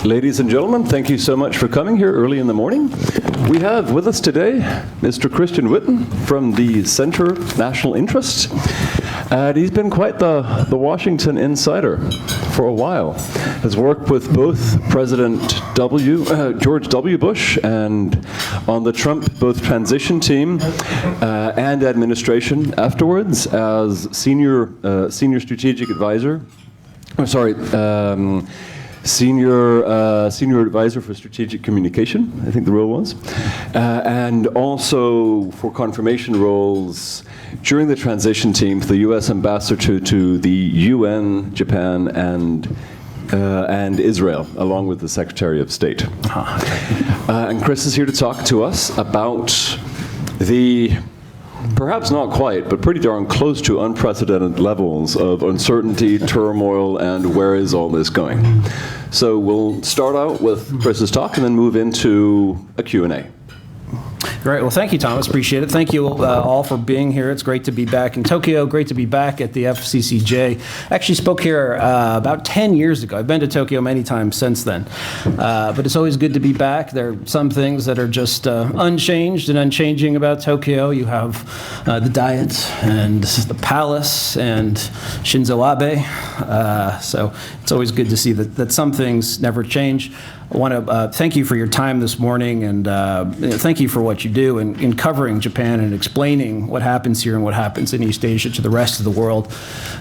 Ladies and gentlemen, thank you so much for coming here early in the morning. We have with us today Mr. Christian Whiton from the Center National Interest. And he's been quite the Washington insider for a while. Has worked with both President George W. Bush and on the Trump both transition team and administration afterwards as senior strategic advisor. Senior advisor for strategic communication, I think the role was, and also for confirmation roles during the transition team for the U.S. ambassador to the UN, Japan, and Israel, along with the Secretary of State. And Chris is here to talk to us about the perhaps not quite, but pretty darn close to unprecedented levels of uncertainty, turmoil, and where is all this going? So we'll start out with Chris's talk and then move into a Q&A. Great. Well, thank you, Thomas. Appreciate it. Thank you all for being here. It's great to be back in Tokyo. Great to be back at the FCCJ. I actually spoke here about 10 years ago. I've been to Tokyo many times since then. But it's always good to be back. There are some things that are just unchanged and unchanging about Tokyo. You have the Diet and the Palace and Shinzo Abe. So it's always good to see that some things never change. I want to thank you for your time this morning, and thank you for what you do in covering Japan and explaining what happens here and what happens in East Asia to the rest of the world.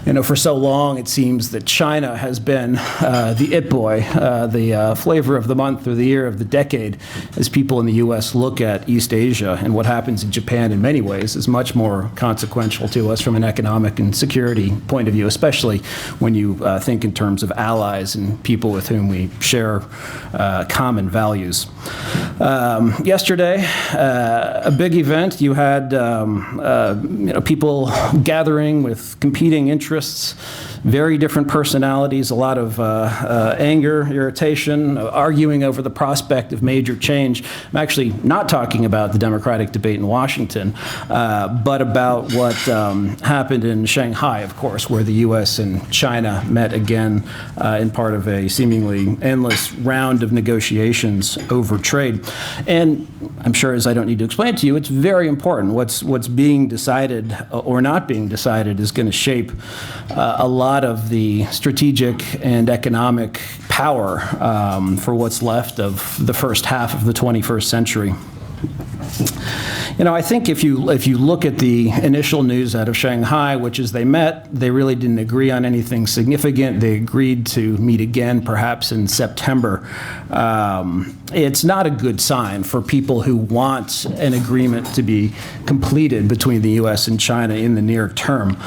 You know, for so long it seems that China has been the it boy, the flavor of the month or the year of the decade, as people in the U.S. look at East Asia, and what happens in Japan in many ways is much more consequential to us from an economic and security point of view, especially when you think in terms of allies and people with whom we share common values. Yesterday, a big event. You had people gathering with competing interests, very different personalities, a lot of anger, irritation, arguing over the prospect of major change. I'm actually not talking about the Democratic debate in Washington, but about what happened in Shanghai, of course, where the U.S. and China met again in part of a seemingly endless round of negotiations over trade. And I'm sure, as I don't need to explain to you, it's very important. What's being decided or not being decided is going to shape a lot of the strategic and economic power for what's left of the first half of the 21st century. You know, I think if you look at the initial news out of Shanghai, which is they met, they really didn't agree on anything significant. They agreed to meet again, perhaps in September. It's not a good sign for people who want an agreement to be completed between the U.S. and China in the near term.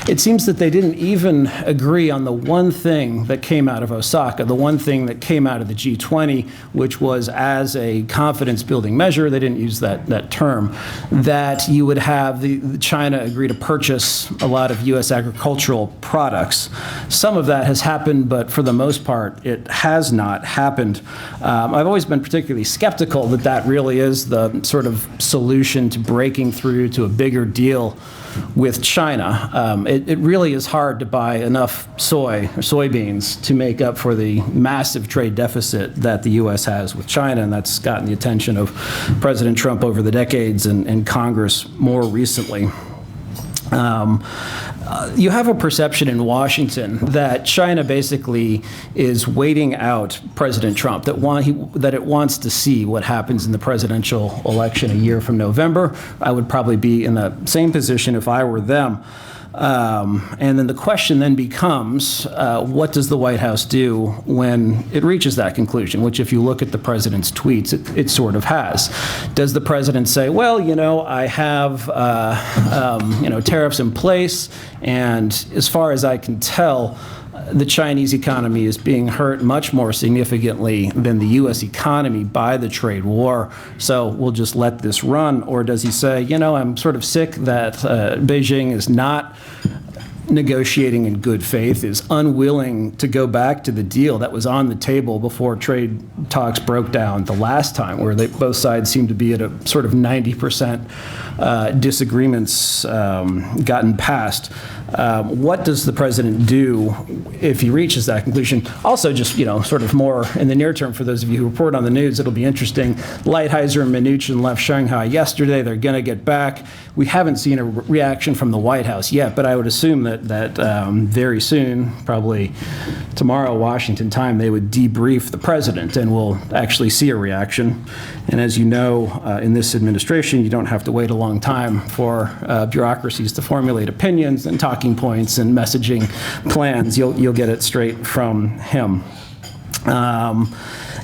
It seems that they didn't even agree on the one thing that came out of Osaka, the one thing that came out of the G20, which was as a confidence-building measure, they didn't use that term, that you would have the China agree to purchase a lot of U.S. agricultural products. Some of that has happened, but for the most part, it has not happened. I've always been particularly skeptical that really is the sort of solution to breaking through to a bigger deal with China. It really is hard to buy enough soybeans to make up for the massive trade deficit that the U.S. has with China, and that's gotten the attention of President Trump over the decades and Congress more recently. You have a perception in Washington that China basically is waiting out President Trump, that it wants to see what happens in the presidential election a year from November. I would probably be in the same position if I were them. And then the question then becomes, what does the White House do when it reaches that conclusion, which if you look at the president's tweets, it sort of has. Does the president say, well, you know, I have, tariffs in place, and as far as I can tell, the Chinese economy is being hurt much more significantly than the U.S. economy by the trade war, so we'll just let this run? Or does he say, you know, I'm sort of sick that Beijing is not negotiating in good faith, is unwilling to go back to the deal that was on the table before trade talks broke down the last time, where both sides seemed to be at a sort of 90% disagreements gotten passed. What does the president do if he reaches that conclusion? Also, just, sort of more in the near term, for those of you who report on the news, it'll be interesting. Lighthizer and Mnuchin left Shanghai yesterday. They're going to get back. We haven't seen a reaction from the White House yet, but I would assume that very soon, probably tomorrow Washington time, they would debrief the president and we'll actually see a reaction. And as you know, in this administration, you don't have to wait a long time for bureaucracies to formulate opinions and talking points and messaging plans. You'll get it straight from him.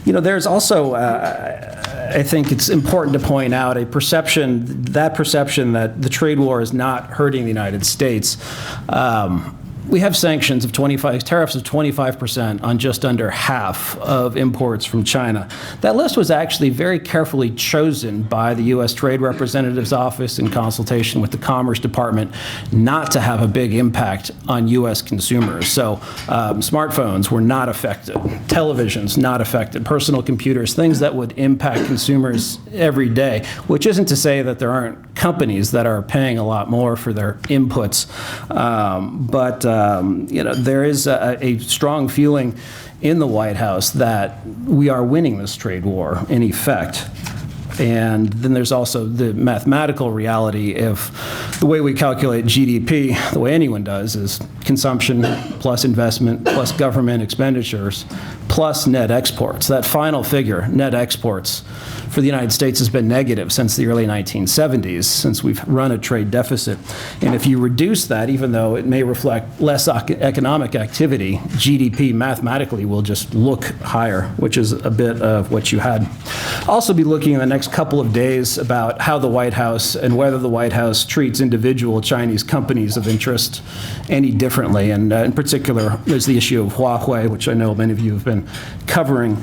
There's also, I think it's important to point out, a perception that the trade war is not hurting the United States. We have tariffs of 25% on just under half of imports from China. That list was actually very carefully chosen by the U.S. Trade Representative's Office in consultation with the Commerce Department not to have a big impact on U.S. consumers. So smartphones were not affected, televisions not affected, personal computers, things that would impact consumers every day, which isn't to say that there aren't companies that are paying a lot more for their inputs. There is a strong feeling in the White House that we are winning this trade war, in effect. And then there's also the mathematical reality. If the way we calculate GDP, the way anyone does, is consumption plus investment plus government expenditures plus net exports. That final figure, net exports, for the United States has been negative since the early 1970s, since we've run a trade deficit. And if you reduce that, even though it may reflect less economic activity, GDP mathematically will just look higher, which is a bit of what you had. Also be looking in the next couple of days about how the White House and whether the White House treats individual Chinese companies of interest any differently. And in particular, there's the issue of Huawei, which I know many of you have been covering.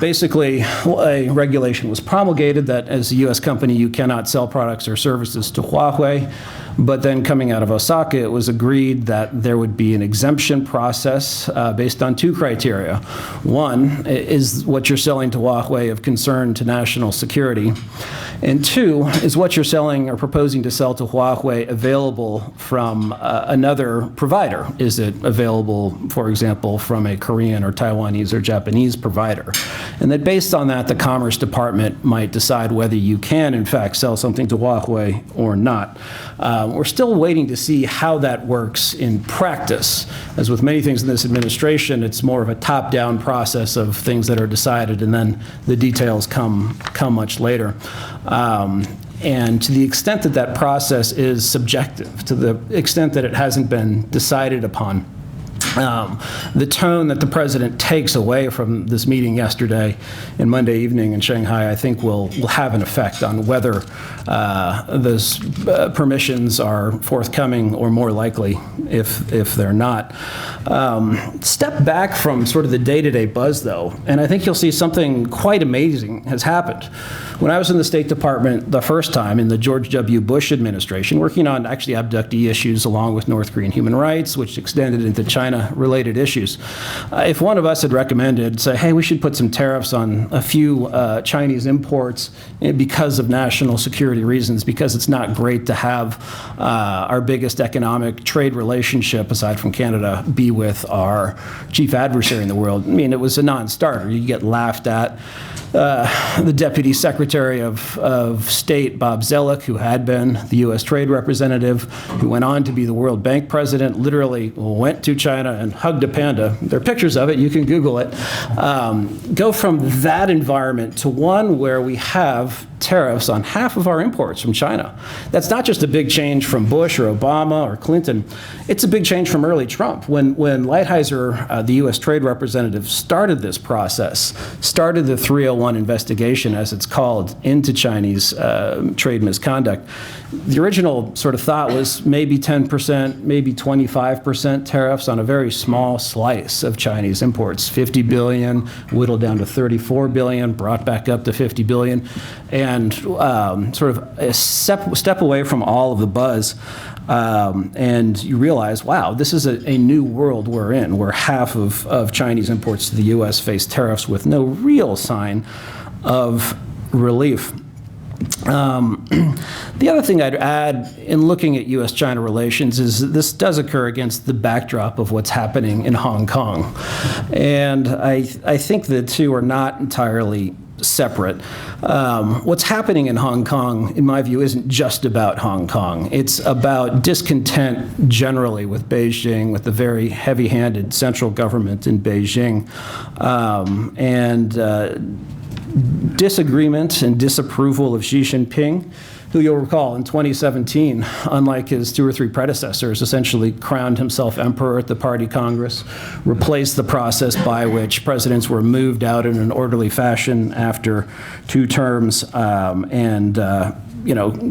Basically, a regulation was promulgated that as a U.S. company, you cannot sell products or services to Huawei. But then coming out of Osaka, it was agreed that there would be an exemption process based on two criteria. One, is what you're selling to Huawei of concern to national security? And two, is what you're selling or proposing to sell to Huawei available from another provider? Is it available, for example, from a Korean or Taiwanese or Japanese provider? And that based on that, the Commerce Department might decide whether you can, in fact, sell something to Huawei or not. We're still waiting to see how that works in practice. As with many things in this administration, it's more of a top-down process of things that are decided, and then the details come much later. And to the extent that that process is subjective, to the extent that it hasn't been decided upon, the tone that the president takes away from this meeting yesterday and Monday evening in Shanghai, I think will have an effect on whether those permissions are forthcoming, or more likely if they're not. Step back from sort of the day-to-day buzz, though, and I think you'll see something quite amazing has happened. When I was in the State Department the first time in the George W. Bush administration, working on actually abductee issues along with North Korean human rights, which extended into China-related issues, if one of us had recommended, say, hey, we should put some tariffs on a few Chinese imports because of national security reasons, because it's not great to have our biggest economic trade relationship, aside from Canada, be with our chief adversary in the world. I mean, it was a non-starter. You get laughed at. The Deputy Secretary of State, Bob Zellick, who had been the U.S. Trade Representative, who went on to be the World Bank President, literally went to China and hugged a panda. There are pictures of it. You can Google it. Go from that environment to one where we have tariffs on half of our imports from China. That's not just a big change from Bush or Obama or Clinton. It's a big change from early Trump. When Lighthizer, the U.S. Trade Representative, started this process, started the 301 investigation, as it's called, into Chinese trade misconduct, the original sort of thought was maybe 10%, maybe 25% tariffs on a very small slice of Chinese imports. 50 billion, whittled down to 34 billion, brought back up to 50 billion. And and sort of a step away from all of the buzz. And you realize, wow, this is a new world we're in, where half of Chinese imports to the U.S. face tariffs with no real sign of relief. The other thing I'd add in looking at U.S.-China relations is that this does occur against the backdrop of what's happening in Hong Kong. And I think the two are not entirely separate. What's happening in Hong Kong, in my view, isn't just about Hong Kong. It's about discontent generally with Beijing, with the very heavy-handed central government in Beijing, and disagreement and disapproval of Xi Jinping, who you'll recall in 2017, unlike his 2 or 3 predecessors, essentially crowned himself emperor at the party congress, replaced the process by which presidents were moved out in an orderly fashion after 2 terms, and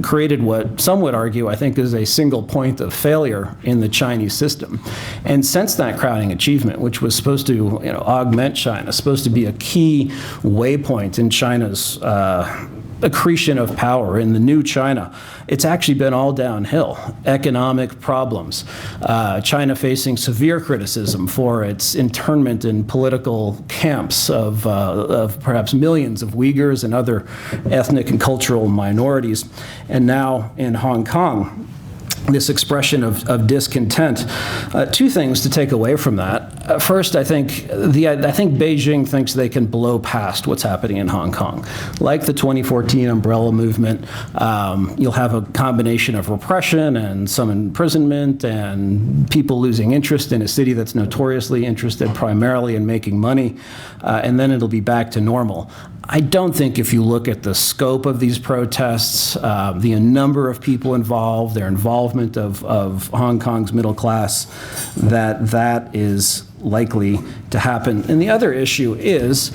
created what some would argue, I think, is a single point of failure in the Chinese system. And since that crowning achievement, which was supposed to augment China, supposed to be a key waypoint in China's accretion of power in the new China, it's actually been all downhill. Economic problems, China facing severe criticism for its internment in political camps of perhaps millions of Uyghurs and other ethnic and cultural minorities. And now in Hong Kong, this expression of discontent. 2 things to take away from that. First, I think Beijing thinks they can blow past what's happening in Hong Kong. Like the 2014 umbrella movement, you'll have a combination of repression and some imprisonment and people losing interest in a city that's notoriously interested primarily in making money, and then it'll be back to normal. I don't think if you look at the scope of these protests, the number of people involved, their involvement of Hong Kong's middle class, that is likely to happen. And the other issue is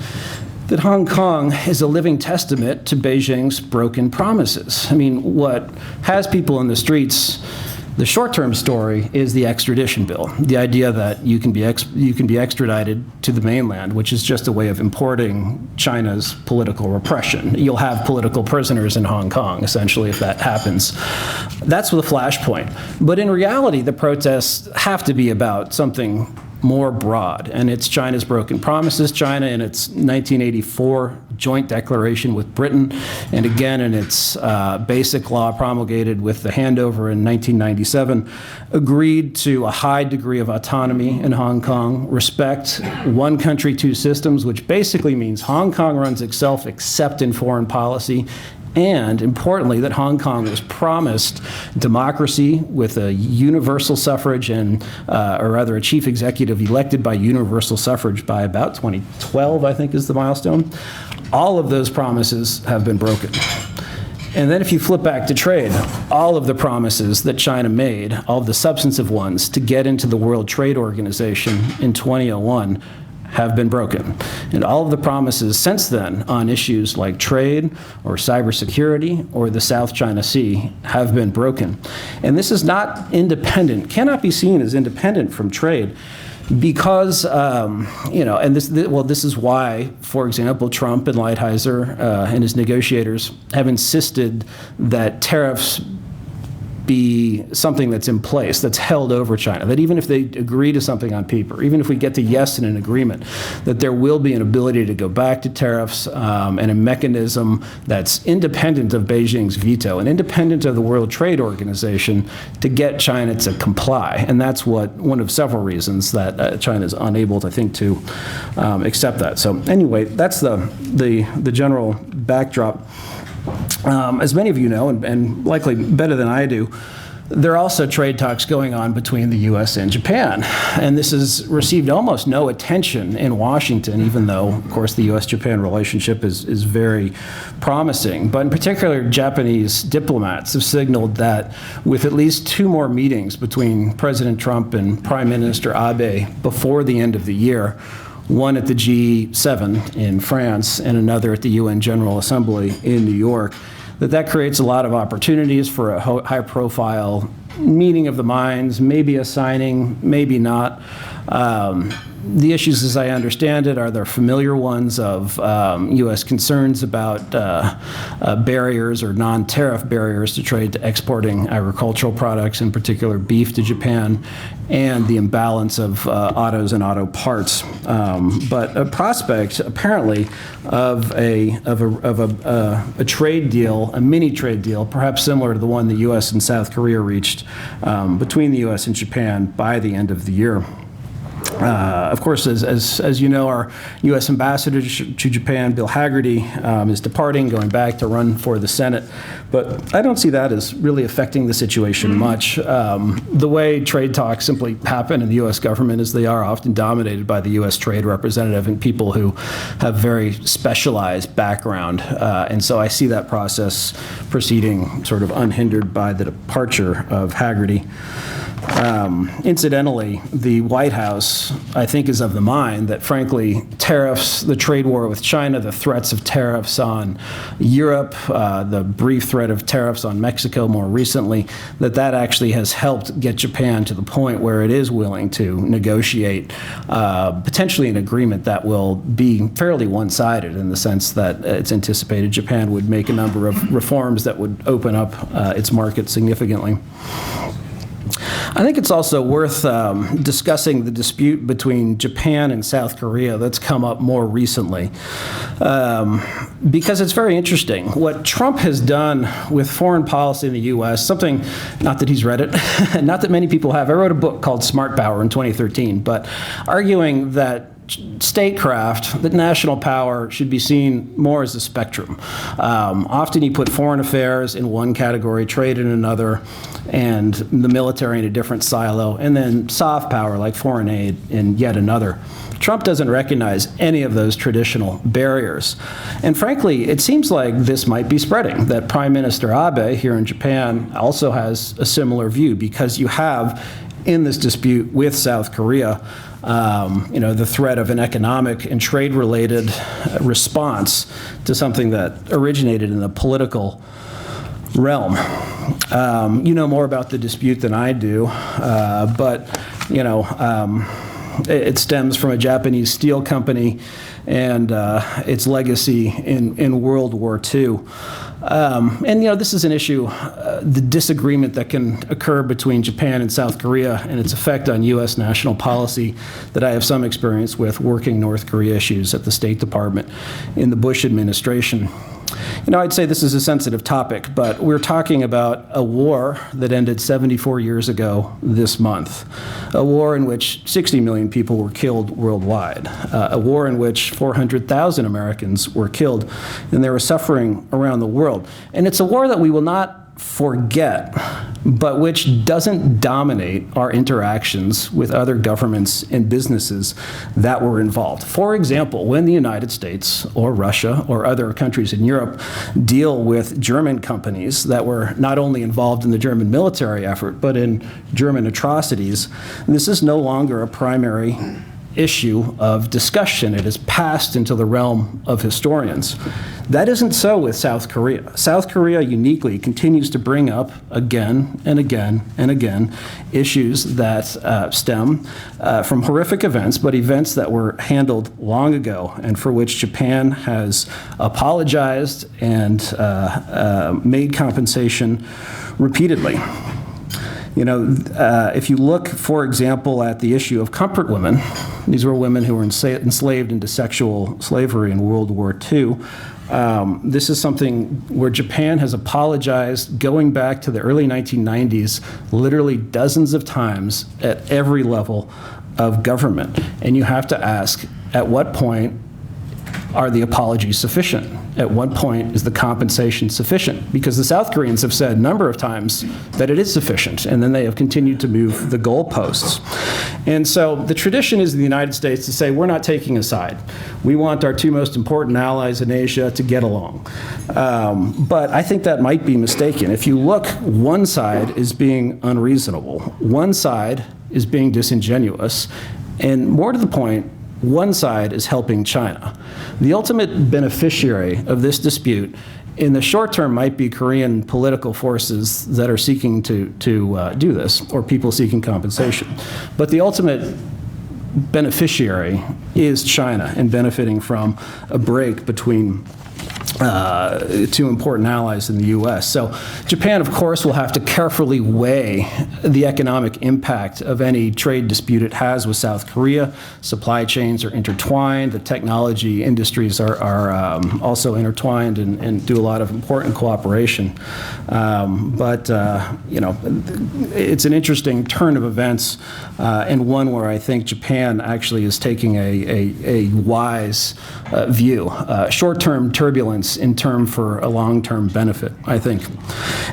that Hong Kong is a living testament to Beijing's broken promises. I mean, what has people in the streets, the short-term story is the extradition bill, the idea that you can be extradited to the mainland, which is just a way of importing China's political repression. You'll have political prisoners in Hong Kong, essentially, if that happens. That's the flashpoint. But in reality, the protests have to be about something more broad, and it's China's broken promises. China, in its 1984 joint declaration with Britain, and again in its basic law promulgated with the handover in 1997, agreed to a high degree of autonomy in Hong Kong, respect 1 country, 2 systems, which basically means Hong Kong runs itself except in foreign policy, and importantly, that Hong Kong was promised democracy with a universal suffrage and, or rather a chief executive elected by universal suffrage by about 2012, I think is the milestone. All of those promises have been broken. And then if you flip back to trade, all of the promises that China made, all of the substantive ones to get into the World Trade Organization in 2001 have been broken. And all of the promises since then on issues like trade or cybersecurity or the South China Sea have been broken. And this is not independent, cannot be seen as independent from trade because, and this is why, for example, Trump and Lighthizer and his negotiators have insisted that tariffs be something that's in place, that's held over China, that even if they agree to something on paper, even if we get to yes in an agreement, that there will be an ability to go back to tariffs and a mechanism that's independent of Beijing's veto and independent of the World Trade Organization to get China to comply. And that's one of several reasons that China is unable, I think, to accept that. So anyway, that's the general backdrop. As many of you know, and likely better than I do, there are also trade talks going on between the U.S. and Japan. And this has received almost no attention in Washington, even though, of course, the U.S.-Japan relationship is very promising. But in particular, Japanese diplomats have signaled that with at least 2 more meetings between President Trump and Prime Minister Abe before the end of the year, one at the G7 in France and another at the UN General Assembly in New York, that creates a lot of opportunities for a high-profile meeting of the minds, maybe a signing, maybe not. The issues, as I understand it, are the familiar ones of U.S. concerns about barriers or non-tariff barriers to trade to exporting agricultural products, in particular beef to Japan, and the imbalance of autos and auto parts. But a prospect, apparently, of a trade deal, a mini trade deal, perhaps similar to the one the U.S. and South Korea reached between the U.S. and Japan by the end of the year. Of course, as you know, our U.S. ambassador to Japan, Bill Hagerty, is departing, going back to run for the Senate. But I don't see that as really affecting the situation much. The way trade talks simply happen in the U.S. government is they are often dominated by the U.S. trade representative and people who have very specialized background. And so I see that process proceeding sort of unhindered by the departure of Hagerty. Incidentally, the White House, I think, is of the mind that, frankly, tariffs, the trade war with China, the threats of tariffs on Europe, the brief threat of tariffs on Mexico more recently, that actually has helped get Japan to the point where it is willing to negotiate potentially an agreement that will be fairly one-sided in the sense that it's anticipated Japan would make a number of reforms that would open up its market significantly. I think it's also worth discussing the dispute between Japan and South Korea that's come up more recently, because it's very interesting. What Trump has done with foreign policy in the U.S., something, not that he's read it, not that many people have. I wrote a book called Smart Power in 2013, but arguing that statecraft, that national power should be seen more as a spectrum. Often you put foreign affairs in one category, trade in another, and the military in a different silo, and then soft power like foreign aid in yet another. Trump doesn't recognize any of those traditional barriers. And frankly, it seems like this might be spreading, that Prime Minister Abe here in Japan also has a similar view, because you have, in this dispute with South Korea, the threat of an economic and trade-related response to something that originated in the political realm. You know more about the dispute than I do, but it stems from a Japanese steel company and its legacy in World War II. This is an issue, the disagreement that can occur between Japan and South Korea and its effect on U.S. national policy that I have some experience with working North Korea issues at the State Department in the Bush administration. I'd say this is a sensitive topic, but we're talking about a war that ended 74 years ago this month, a war in which 60 million people were killed worldwide, a war in which 400,000 Americans were killed, and there was suffering around the world. And it's a war that we will not forget, but which doesn't dominate our interactions with other governments and businesses that were involved. For example, when the United States or Russia or other countries in Europe deal with German companies that were not only involved in the German military effort, but in German atrocities, this is no longer a primary issue of discussion. It has passed into the realm of historians. That isn't so with South Korea. South Korea uniquely continues to bring up again and again and again issues that stem from horrific events, but events that were handled long ago and for which Japan has apologized and made compensation repeatedly. If you look, for example, at the issue of comfort women, these were women who were enslaved into sexual slavery in World War II. This is something where Japan has apologized going back to the early 1990s, literally dozens of times at every level of government. And you have to ask, at what point are the apologies sufficient? At what point is the compensation sufficient? Because the South Koreans have said a number of times that it is sufficient, and then they have continued to move the goalposts. And so the tradition is in the United States to say, we're not taking a side. We want our two most important allies in Asia to get along. But I think that might be mistaken. If you look, one side is being unreasonable. One side is being disingenuous. And more to the point, one side is helping China. The ultimate beneficiary of this dispute in the short term might be Korean political forces that are seeking to do this, or people seeking compensation. But the ultimate beneficiary is China in benefiting from a break between two important allies in the U.S. So Japan, of course, will have to carefully weigh the economic impact of any trade dispute it has with South Korea. Supply chains are intertwined. The technology industries are also intertwined and do a lot of important cooperation. It's an interesting turn of events and one where I think Japan actually is taking a wise view. Short-term turbulence in term for a long-term benefit, I think.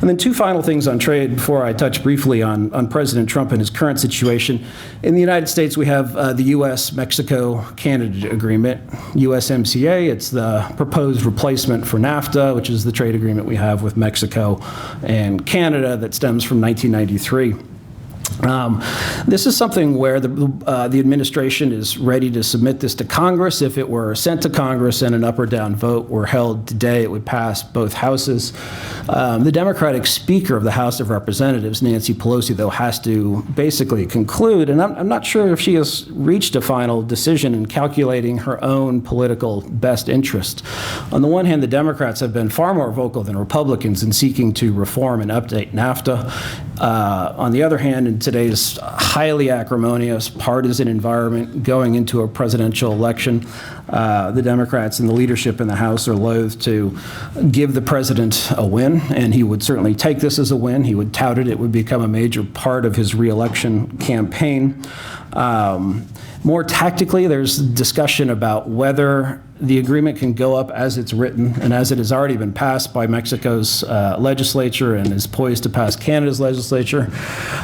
And then two final things on trade before I touch briefly on President Trump and his current situation. In the United States, we have the U.S.-Mexico-Canada agreement, USMCA. It's the proposed replacement for NAFTA, which is the trade agreement we have with Mexico and Canada that stems from 1993. This is something where the administration is ready to submit this to Congress. If it were sent to Congress and an up or down vote were held today, it would pass both houses. The Democratic Speaker of the House of Representatives, Nancy Pelosi, though, has to basically conclude, and I'm not sure if she has reached a final decision in calculating her own political best interest. On the one hand, the Democrats have been far more vocal than Republicans in seeking to reform and update NAFTA. On the other hand, in today's highly acrimonious partisan environment going into a presidential election, the Democrats and the leadership in the House are loath to give the president a win, and he would certainly take this as a win. He would tout it. It would become a major part of his reelection campaign. More tactically, there's discussion about whether the agreement can go up as it's written and as it has already been passed by Mexico's legislature and is poised to pass Canada's legislature,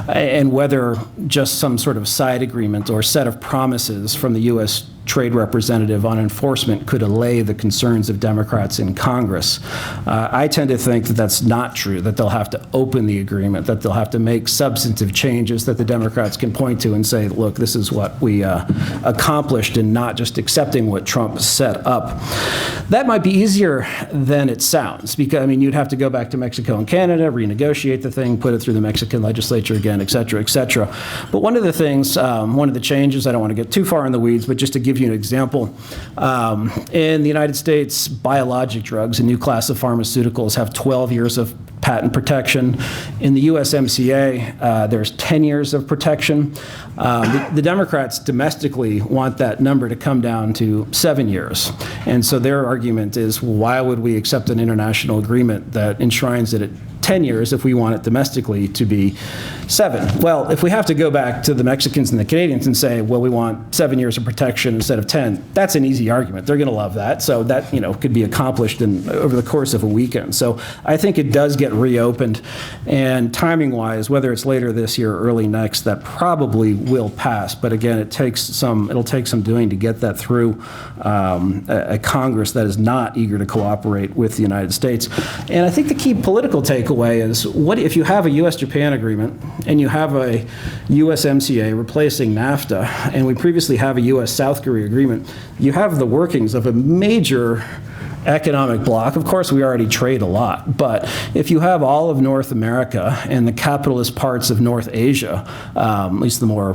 and whether just some sort of side agreement or set of promises from the U.S. trade representative on enforcement could allay the concerns of Democrats in Congress. I tend to think that that's not true, that they'll have to open the agreement, that they'll have to make substantive changes that the Democrats can point to and say, look, this is what we accomplished, and not just accepting what Trump set up. That might be easier than it sounds, because, I mean, you'd have to go back to Mexico and Canada, renegotiate the thing, put it through the Mexican legislature again, et cetera, et cetera. But one of the things, one of the changes, I don't want to get too far in the weeds, but just to give you an example, in the United States, biologic drugs, a new class of pharmaceuticals, have 12 years of patent protection. In the USMCA, there's 10 years of protection. The Democrats domestically want that number to come down to 7 years. And so their argument is, well, why would we accept an international agreement that enshrines it at 10 years if we want it domestically to be 7? Well, if we have to go back to the Mexicans and the Canadians and say, well, we want 7 years of protection instead of 10, that's an easy argument. They're going to love that. So that, could be accomplished over the course of a weekend. So I think it does get reopened. And timing-wise, whether it's later this year or early next, that probably will pass. But again, it'll take some doing to get that through a Congress that is not eager to cooperate with the United States. And I think the key political takeaway is, what if you have a U.S.-Japan agreement and you have a USMCA replacing NAFTA, and we previously have a U.S.-South Korea agreement, you have the workings of a major economic bloc. Of course, we already trade a lot, but if you have all of North America and the capitalist parts of North Asia, at least the more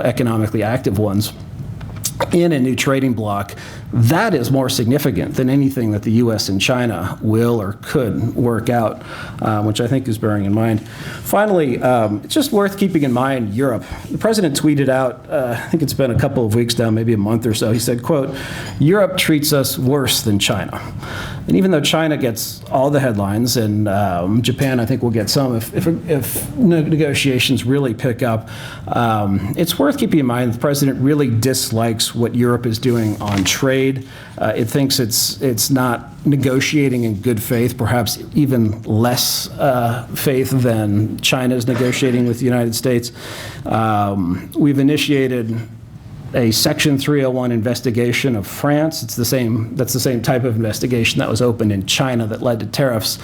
economically active ones, in a new trading bloc, that is more significant than anything that the U.S. and China will or could work out, which I think is bearing in mind. Finally, it's just worth keeping in mind Europe. The president tweeted out, I think it's been a couple of weeks now, maybe a month or so, he said, quote, "Europe treats us worse than China." And even though China gets all the headlines, and Japan, I think, will get some if negotiations really pick up, it's worth keeping in mind the president really dislikes what Europe is doing on trade. It thinks it's not negotiating in good faith, perhaps even less faith than China is negotiating with the United States. We've initiated a Section 301 investigation of France. That's the same type of investigation that was opened in China that led to tariffs.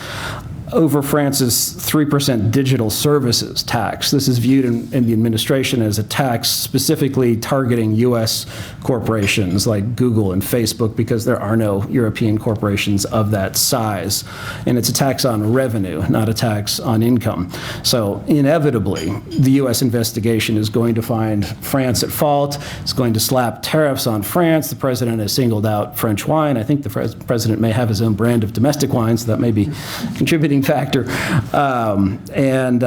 over France's 3% digital services tax. This is viewed in the administration as a tax specifically targeting U.S. corporations like Google and Facebook, because there are no European corporations of that size. And it's a tax on revenue, not a tax on income. So inevitably, the U.S. investigation is going to find France at fault. It's going to slap tariffs on France. The president has singled out French wine. I think the president may have his own brand of domestic wine, so that may be a contributing factor. Then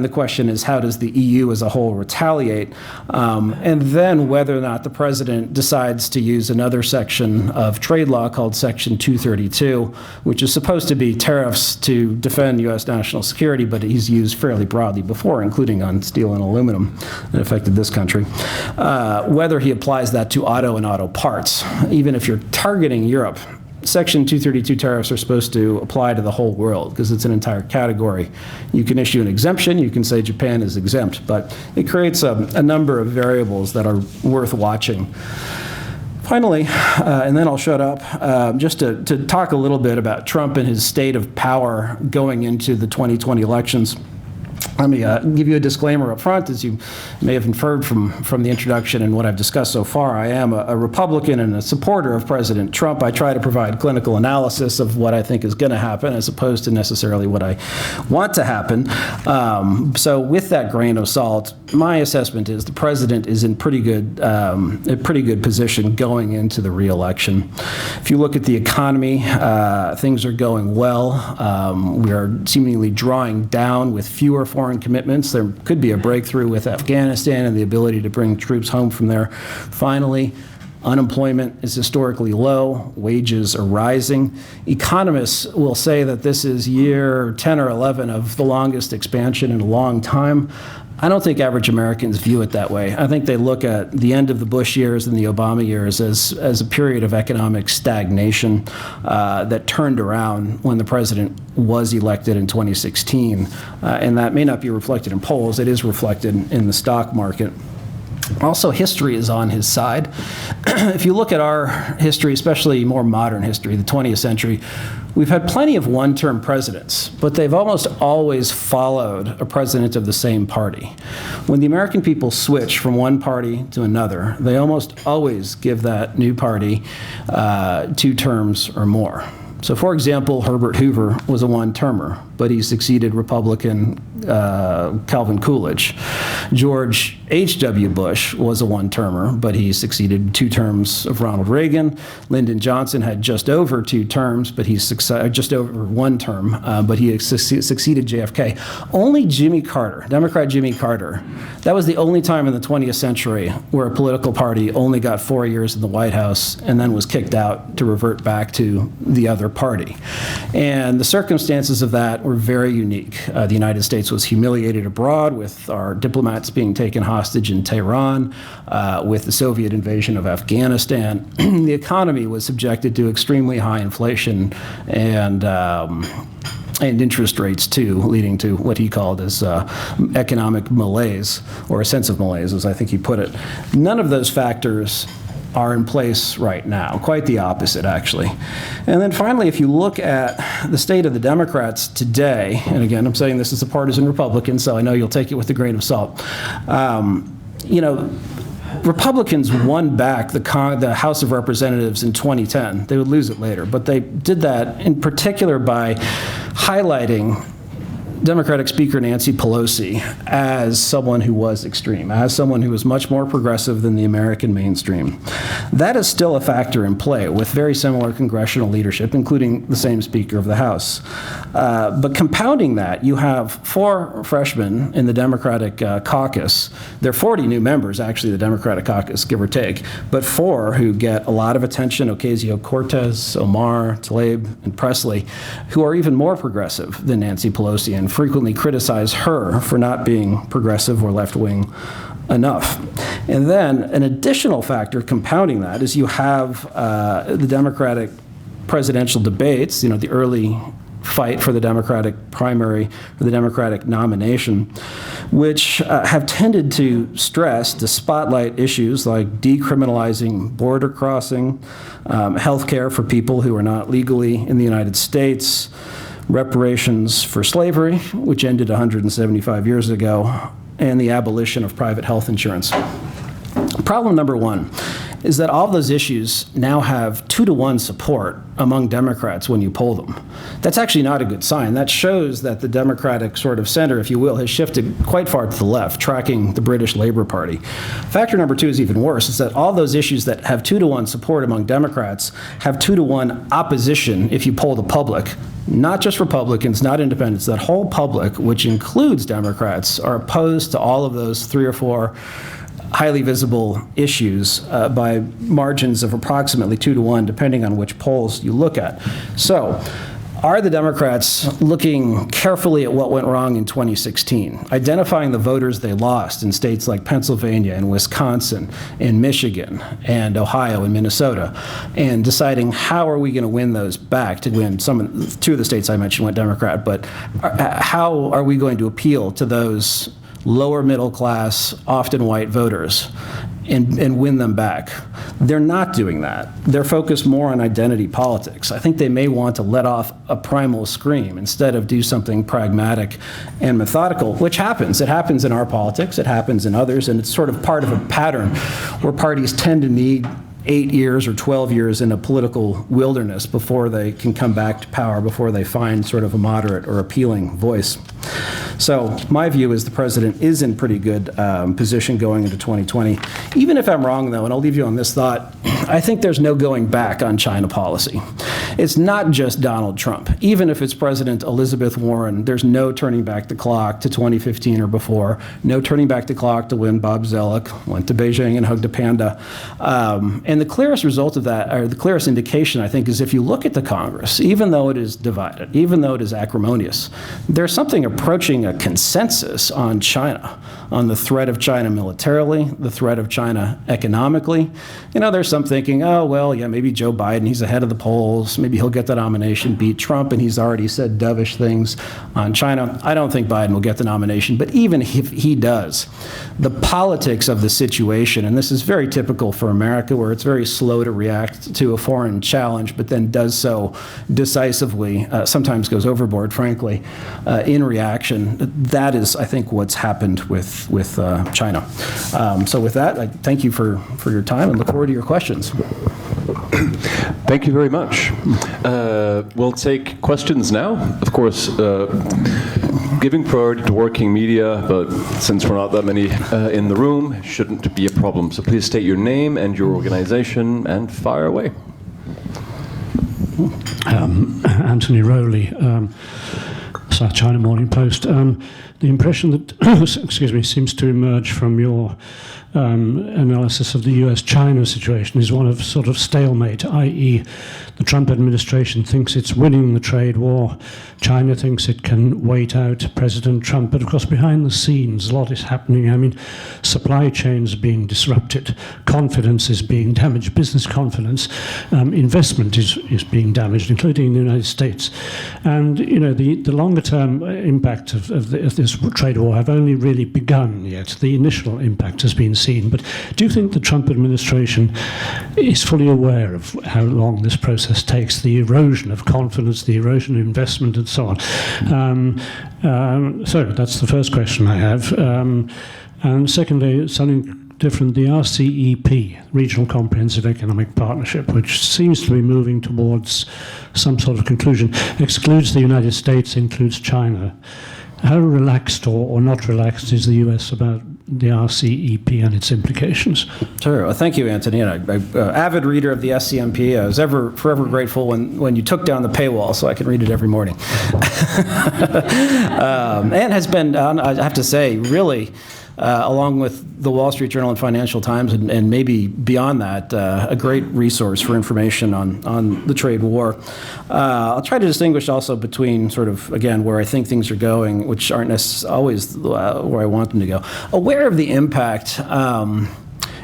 the question is, how does the EU as a whole retaliate? And then whether or not the president decides to use another section of trade law called Section 232, which is supposed to be tariffs to defend U.S. national security, but he's used fairly broadly before, including on steel and aluminum that affected this country. Whether he applies that to auto and auto parts. Even if you're targeting Europe, Section 232 tariffs are supposed to apply to the whole world because it's an entire category. You can issue an exemption, you can say Japan is exempt, but it creates a number of variables that are worth watching. Finally, and then I'll shut up, just to talk a little bit about Trump and his state of power going into the 2020 elections. Let me give you a disclaimer up front. As you may have inferred from the introduction and what I've discussed so far, I am a Republican and a supporter of President Trump. I try to provide clinical analysis of what I think is going to happen as opposed to necessarily what I want to happen. So with that grain of salt, my assessment is the president is in a pretty good position going into the re-election. If you look at the economy, things are going well. We are seemingly drawing down with fewer foreign commitments. There could be a breakthrough with Afghanistan and the ability to bring troops home from there. Finally, unemployment is historically low. Wages are rising. Economists will say that this is year 10 or 11 of the longest expansion in a long time. I don't think average Americans view it that way. I think they look at the end of the Bush years and the Obama years as a period of economic stagnation that turned around when the president was elected in 2016. And that may not be reflected in polls. It is reflected in the stock market. Also, history is on his side. If you look at our history, especially more modern history, the 20th century, we've had plenty of one-term presidents, but they've almost always followed a president of the same party. When the American people switch from one party to another, they almost always give that new party 2 terms or more. So, for example, Herbert Hoover was a one-termer, but he succeeded Republican Calvin Coolidge. George H.W. Bush was a one-termer, but he succeeded 2 terms of Ronald Reagan. Lyndon Johnson had just over 2 terms, but he just over 1 term, but he succeeded JFK. Only Jimmy Carter, Democrat Jimmy Carter, that was the only time in the 20th century where a political party only got 4 years in the White House and then was kicked out to revert back to the other party. And the circumstances of that were very unique. The United States was humiliated abroad with our diplomats being taken hostage in Tehran, with the Soviet invasion of Afghanistan. The economy was subjected to extremely high inflation and interest rates, too, leading to what he called as economic malaise, or a sense of malaise, as I think he put it. None of those factors are in place right now. Quite the opposite, actually. And then finally, if you look at the state of the Democrats today, and again, I'm saying this as a partisan Republican, so I know you'll take it with a grain of salt. Republicans won back the House of Representatives in 2010. They would lose it later, but they did that in particular by highlighting Democratic Speaker Nancy Pelosi as someone who was extreme, as someone who was much more progressive than the American mainstream. That is still a factor in play with very similar congressional leadership, including the same Speaker of the House. But compounding that, you have 4 freshmen in the Democratic caucus. There are 40 new members, actually, the Democratic caucus, give or take, but 4 who get a lot of attention, Ocasio-Cortez, Omar, Tlaib, and Presley, who are even more progressive than Nancy Pelosi and frequently criticize her for not being progressive or left-wing enough. And then an additional factor compounding that is you have the Democratic presidential debates, the early fight for the Democratic primary, for the Democratic nomination, which have tended to spotlight issues like decriminalizing border crossing, health care for people who are not legally in the United States, reparations for slavery, which ended 175 years ago, and the abolition of private health insurance. Problem number one is that all of those issues now have 2-to-1 support among Democrats when you poll them. That's actually not a good sign. That shows that the Democratic sort of center, if you will, has shifted quite far to the left, tracking the British Labour Party. Factor number two is even worse. It's that all those issues that have 2-to-1 support among Democrats have 2-to-1 opposition if you poll the public. Not just Republicans, not independents, that whole public, which includes Democrats, are opposed to all of those 3 or 4 highly visible issues by margins of approximately 2-to-1, depending on which polls you look at. So, are the Democrats looking carefully at what went wrong in 2016, identifying the voters they lost in states like Pennsylvania and Wisconsin and Michigan and Ohio and Minnesota, and deciding how are we going to win those back? To win 2 of the states I mentioned went Democrat, but how are we going to appeal to those lower middle class, often white voters and win them back? They're not doing that. They're focused more on identity politics. I think they may want to let off a primal scream instead of do something pragmatic and methodical, which happens. It happens in our politics, it happens in others, and it's sort of part of a pattern where parties tend to need 8 years or 12 years in a political wilderness before they can come back to power, before they find sort of a moderate or appealing voice. So my view is the president is in pretty good position going into 2020. Even if I'm wrong, though, and I'll leave you on this thought, I think there's no going back on China policy. It's not just Donald Trump. Even if it's President Elizabeth Warren, there's no turning back the clock to 2015 or before, no turning back the clock to when Bob Zoellick went to Beijing and hugged a panda. And the clearest result of that, or the clearest indication, I think, is if you look at the Congress, even though it is divided, even though it is acrimonious, there's something approaching a consensus on China, on the threat of China militarily, the threat of China economically. You know, there's some thinking, oh, well, yeah, maybe Joe Biden, he's ahead of the polls, maybe he'll get the nomination, beat Trump, and he's already said dovish things on China. I don't think Biden will get the nomination, but even if he does, the politics of the situation, and this is very typical for America, where it's very slow to react to a foreign challenge, but then does so decisively, sometimes goes overboard, frankly, in reaction. That is, I think, what's happened with China. So with that, I thank you for your time and look forward to your questions. Thank you very much. We'll take questions now. Of course, giving priority to working media, but since we're not that many in the room, shouldn't be a problem. So please state your name and your organization and fire away. Anthony Rowley, South China Morning Post. The impression that, excuse me, seems to emerge from your analysis of the US-China situation is one of sort of stalemate, i.e. the Trump administration thinks it's winning the trade war. China thinks it can wait out President Trump. But of course, behind the scenes, a lot is happening. I mean, supply chains being disrupted, confidence is being damaged, business confidence, investment is being damaged, including in the United States. And, you know, the longer-term impact of this trade war have only really begun yet. The initial impact has been seen. But do you think the Trump administration is fully aware of how long this process takes, the erosion of confidence, the erosion of investment, and so on? So that's the first question I have. And secondly, something different, the RCEP, Regional Comprehensive Economic Partnership, which seems to be moving towards some sort of conclusion, excludes the United States, includes China. How relaxed or not relaxed is the US about the RCEP and its implications? Sure. Well, thank you, Anthony. And I'm an avid reader of the SCMP. I was forever grateful when you took down the paywall so I can read it every morning. And has been, I have to say, really, along with the Wall Street Journal and Financial Times, and maybe beyond that, a great resource for information on the trade war. I'll try to distinguish also between sort of, again, where I think things are going, which aren't necessarily always where I want them to go. Aware of the impact, and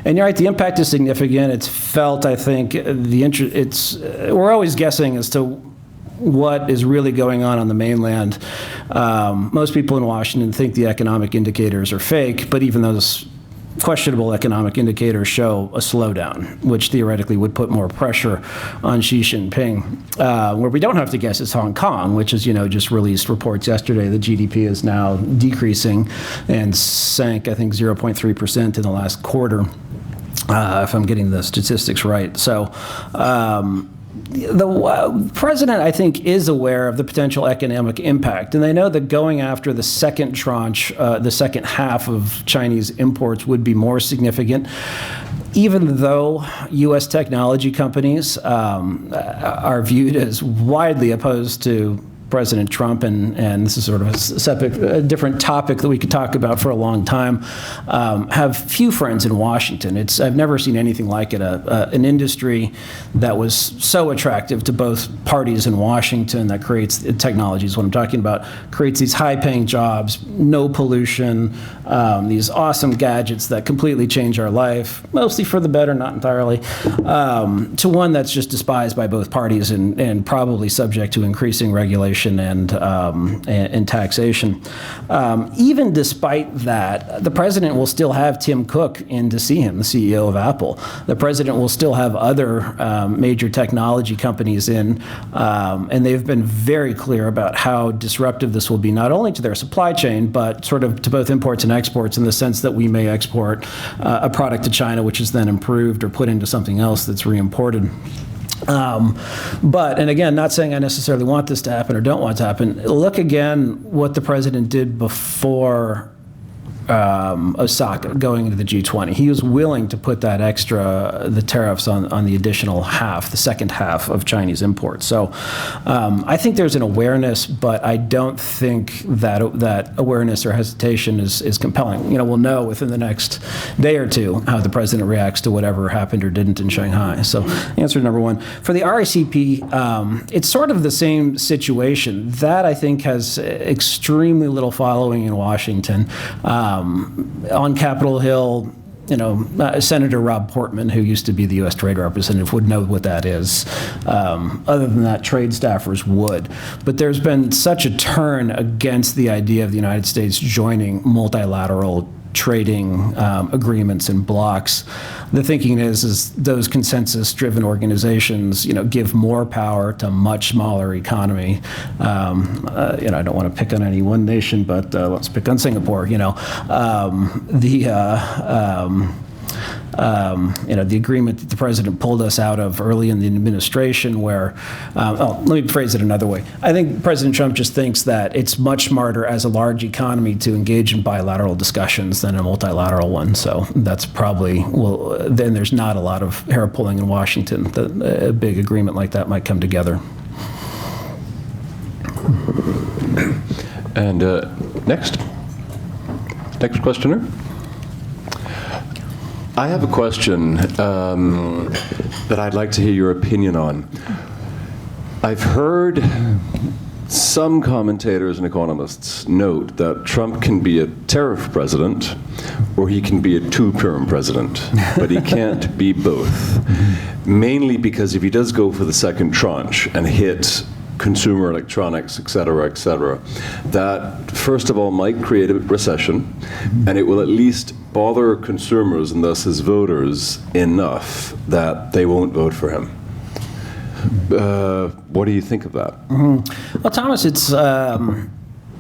you're right, the impact is significant. It's felt, I think, we're always guessing as to what is really going on the mainland. Most people in Washington think the economic indicators are fake, but even those questionable economic indicators show a slowdown, which theoretically would put more pressure on Xi Jinping. Where we don't have to guess is Hong Kong, which is, just released reports yesterday. The GDP is now decreasing and sank, I think, 0.3% in the last quarter, if I'm getting the statistics right. So the president, I think, is aware of the potential economic impact, and they know that going after the second tranche, the second half of Chinese imports would be more significant, even though U.S. technology companies are viewed as widely opposed to President Trump, and this is sort of a different topic that we could talk about for a long time, have few friends in Washington. I've never seen anything like it, an industry that was so attractive to both parties in Washington that creates, technology is what I'm talking about, creates these high-paying jobs, no pollution, these awesome gadgets that completely change our life, mostly for the better, not entirely, to one that's just despised by both parties and probably subject to increasing regulation and taxation. Even despite that, the president will still have Tim Cook in to see him, the CEO of Apple. The president will still have other major technology companies in, and they've been very clear about how disruptive this will be, not only to their supply chain, but sort of to both imports and exports, in the sense that we may export a product to China, which is then improved or put into something else that's re-imported. And again, not saying I necessarily want this to happen or don't want it to happen. Look again what the president did before Asa-kai going into the G20. He was willing to put that the tariffs on the additional half, the second half of Chinese imports. So I think there's an awareness, but I don't think that awareness or hesitation is compelling. We'll know within the next day or two how the president reacts to whatever happened or didn't in Shanghai. So answer number one. For the RCP, it's sort of the same situation. That, I think, has extremely little following in Washington. On Capitol Hill, Senator Rob Portman, who used to be the U.S. Trade Representative, would know what that is. Other than that, trade staffers would. But there's been such a turn against the idea of the United States joining multilateral trading agreements and blocks. The thinking is those consensus-driven organizations, give more power to a much smaller economy. I don't want to pick on any one nation, but let's pick on Singapore. The agreement that the president pulled us out of early in the administration where, let me phrase it another way. I think President Trump just thinks that it's much smarter as a large economy to engage in bilateral discussions than a multilateral one. So that's probably, then there's not a lot of hair pulling in Washington that a big agreement like that might come together. And next questioner. I have a question that I'd like to hear your opinion on. I've heard some commentators and economists note that Trump can be a tariff president or he can be a two-term president, but he can't be both. Mainly because if he does go for the second tranche and hit consumer electronics, et cetera, that first of all might create a recession, and it will at least bother consumers and thus his voters enough that they won't vote for him. What do you think of that? Mm-hmm. Well, Thomas, it's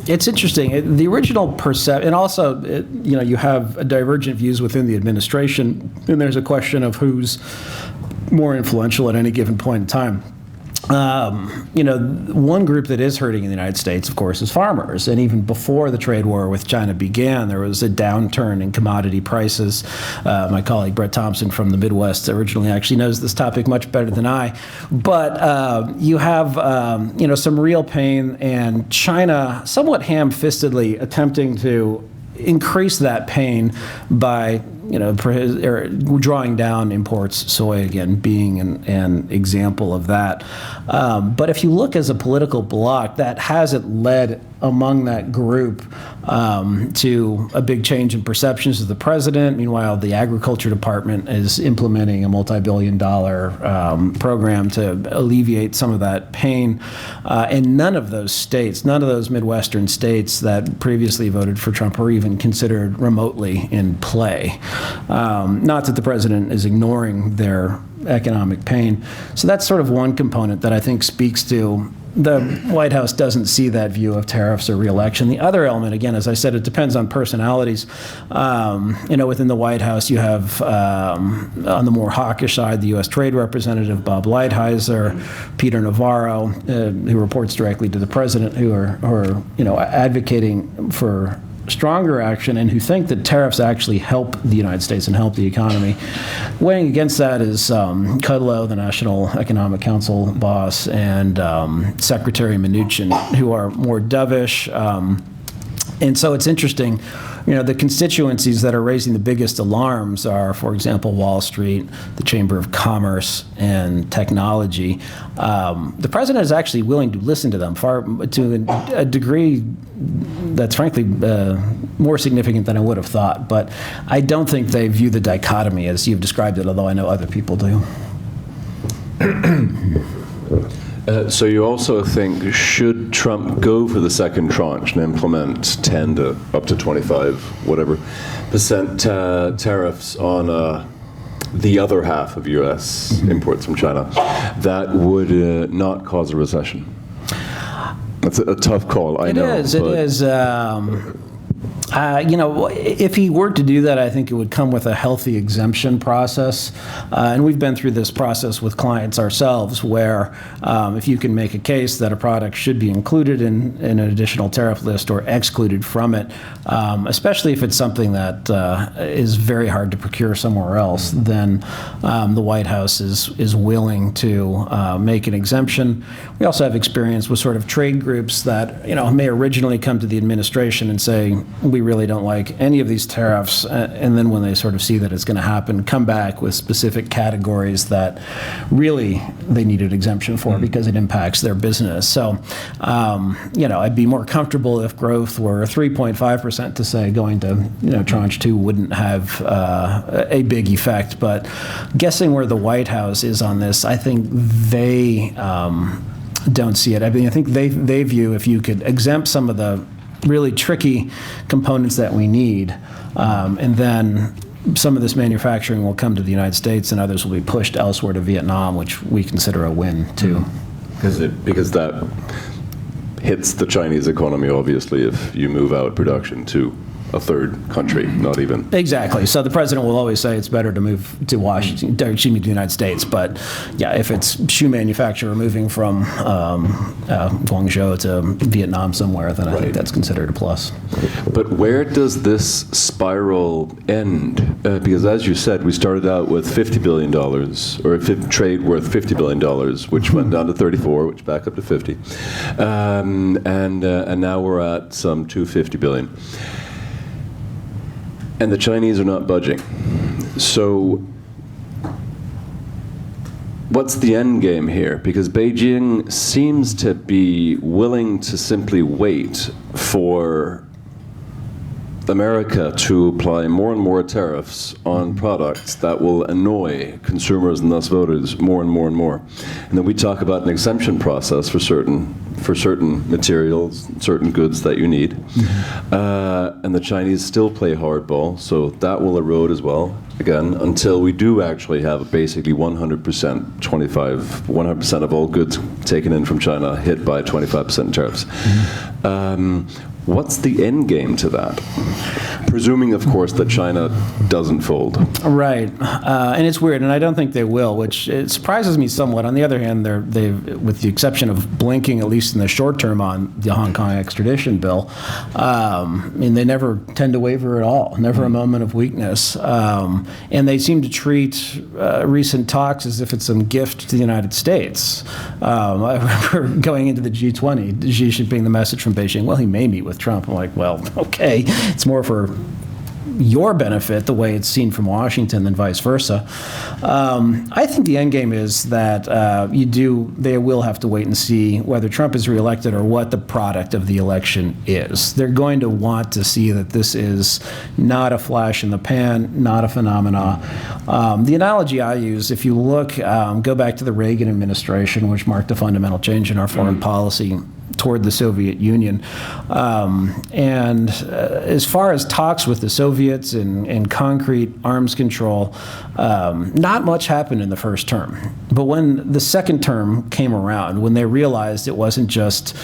interesting. The original perception, and also, you have divergent views within the administration, and there's a question of who's more influential at any given point in time. One group that is hurting in the United States, of course, is farmers. And even before the trade war with China began, there was a downturn in commodity prices. My colleague Brett Thompson from the Midwest originally actually knows this topic much better than I. But you have, some real pain, and China somewhat ham-fistedly attempting to increase that pain by drawing down imports, soy again being an example of that. But if you look as a political bloc, that hasn't led among that group to a big change in perceptions of the president. Meanwhile, the Agriculture Department is implementing a multi-billion-dollar program to alleviate some of that pain. And none of those states, none of those Midwestern states that previously voted for Trump are even considered remotely in play. Not that the president is ignoring their economic pain. So that's sort of one component that I think speaks to the White House doesn't see that view of tariffs or re-election. The other element, again, as I said, it depends on personalities. Within the White House, you have, on the more hawkish side, the U.S. Trade Representative Bob Lighthizer, Peter Navarro, who reports directly to the president, who are advocating for stronger action and who think that tariffs actually help the United States and help the economy. Weighing against that is Kudlow, the National Economic Council boss, and Secretary Mnuchin, who are more dovish. And so it's interesting, the constituencies that are raising the biggest alarms are, for example, Wall Street, the Chamber of Commerce, and technology. The president is actually willing to listen to them to a degree that's frankly more significant than I would have thought. But I don't think they view the dichotomy as you've described it, although I know other people do. So you also think, should Trump go for the second tranche and implement 10 to up to 25, whatever, percent tariffs on the other half of U.S. imports from China, that would not cause a recession? That's a tough call, I know. It is. If he were to do that, I think it would come with a healthy exemption process. And we've been through this process with clients ourselves where if you can make a case that a product should be included in an additional tariff list or excluded from it, especially if it's something that is very hard to procure somewhere else, then the White House is willing to make an exemption. We also have experience with sort of trade groups that may originally come to the administration and say, we really don't like any of these tariffs, and then when they sort of see that it's going to happen, come back with specific categories that really they need an exemption for because it impacts their business. So, I'd be more comfortable if growth were 3.5% to say going to tranche 2 wouldn't have a big effect. But guessing where the White House is on this, I think they don't see it. I mean, I think they view if you could exempt some of the really tricky components that we need, and then some of this manufacturing will come to the United States and others will be pushed elsewhere to Vietnam, which we consider a win too. Because that hits the Chinese economy, obviously, if you move out production to a third country, not even. Exactly. So the president will always say it's better to move to Washington, to the United States. But yeah, if it's shoe manufacturer moving from Guangzhou to Vietnam somewhere, then I think that's considered a plus. But where does this spiral end? Because as you said, we started out with $50 billion, or trade worth $50 billion, which went down to 34, which back up to 50. And now we're at some $250 billion. And the Chinese are not budging. So what's the end game here? Because Beijing seems to be willing to simply wait for America to apply more and more tariffs on products that will annoy consumers and thus voters more and more and more. And then we talk about an exemption process for certain materials, certain goods that you need. And the Chinese still play hardball, so that will erode as well, again, until we do actually have basically 100% of all goods taken in from China hit by 25% tariffs. What's the end game to that? Presuming, of course, that China doesn't fold. Right. And it's weird, and I don't think they will, which it surprises me somewhat. On the other hand, they've, with the exception of blinking, at least in the short term, on the Hong Kong extradition bill, they never tend to waver at all, never a moment of weakness. And they seem to treat recent talks as if it's some gift to the United States. I remember going into the G20, Xi Jinping, the message from Beijing, well, he may meet with Trump. I'm like, well, okay, it's more for your benefit, the way it's seen from Washington, than vice versa. I think the end game is that they will have to wait and see whether Trump is reelected or what the product of the election is. They're going to want to see that this is not a flash in the pan, not a phenomena. The analogy I use, if you look, go back to the Reagan administration, which marked a fundamental change in our foreign policy toward the Soviet Union. As far as talks with the Soviets and concrete arms control, not much happened in the first term. But when the second term came around, when they realized it wasn't just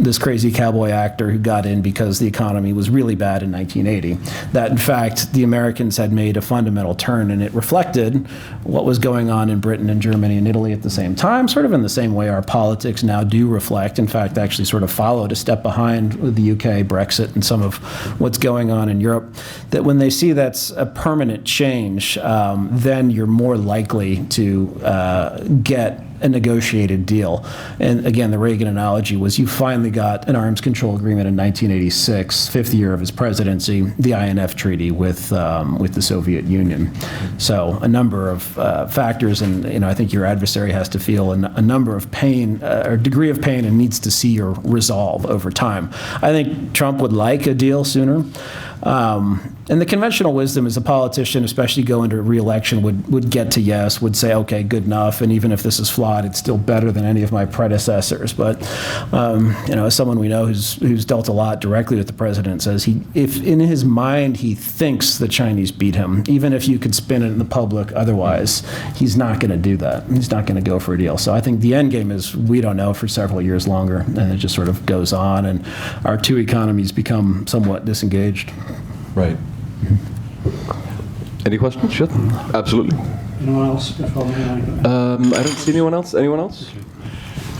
this crazy cowboy actor who got in because the economy was really bad in 1980, that in fact the Americans had made a fundamental turn, and it reflected what was going on in Britain and Germany and Italy at the same time, sort of in the same way our politics now do reflect, in fact actually sort of followed a step behind with the UK, Brexit, and some of what's going on in Europe, that when they see that's a permanent change, then you're more likely to get a negotiated deal. And again, the Reagan analogy was you finally got an arms control agreement in 1986, fifth year of his presidency, the INF Treaty with the Soviet Union. So a number of factors, and I think your adversary has to feel a number of pain, or degree of pain, and needs to see your resolve over time. I think Trump would like a deal sooner. And the conventional wisdom as a politician, especially going to re-election, would get to yes, would say, okay, good enough, and even if this is flawed, it's still better than any of my predecessors. But as someone we know who's dealt a lot directly with the president, says if in his mind he thinks the Chinese beat him, even if you could spin it in the public otherwise, he's not going to do that. He's not going to go for a deal. So I think the end game is we don't know for several years longer, and it just sort of goes on, and our two economies become somewhat disengaged. Right. Any questions? Sure. Absolutely. Anyone else before me? I don't see anyone else. Anyone else?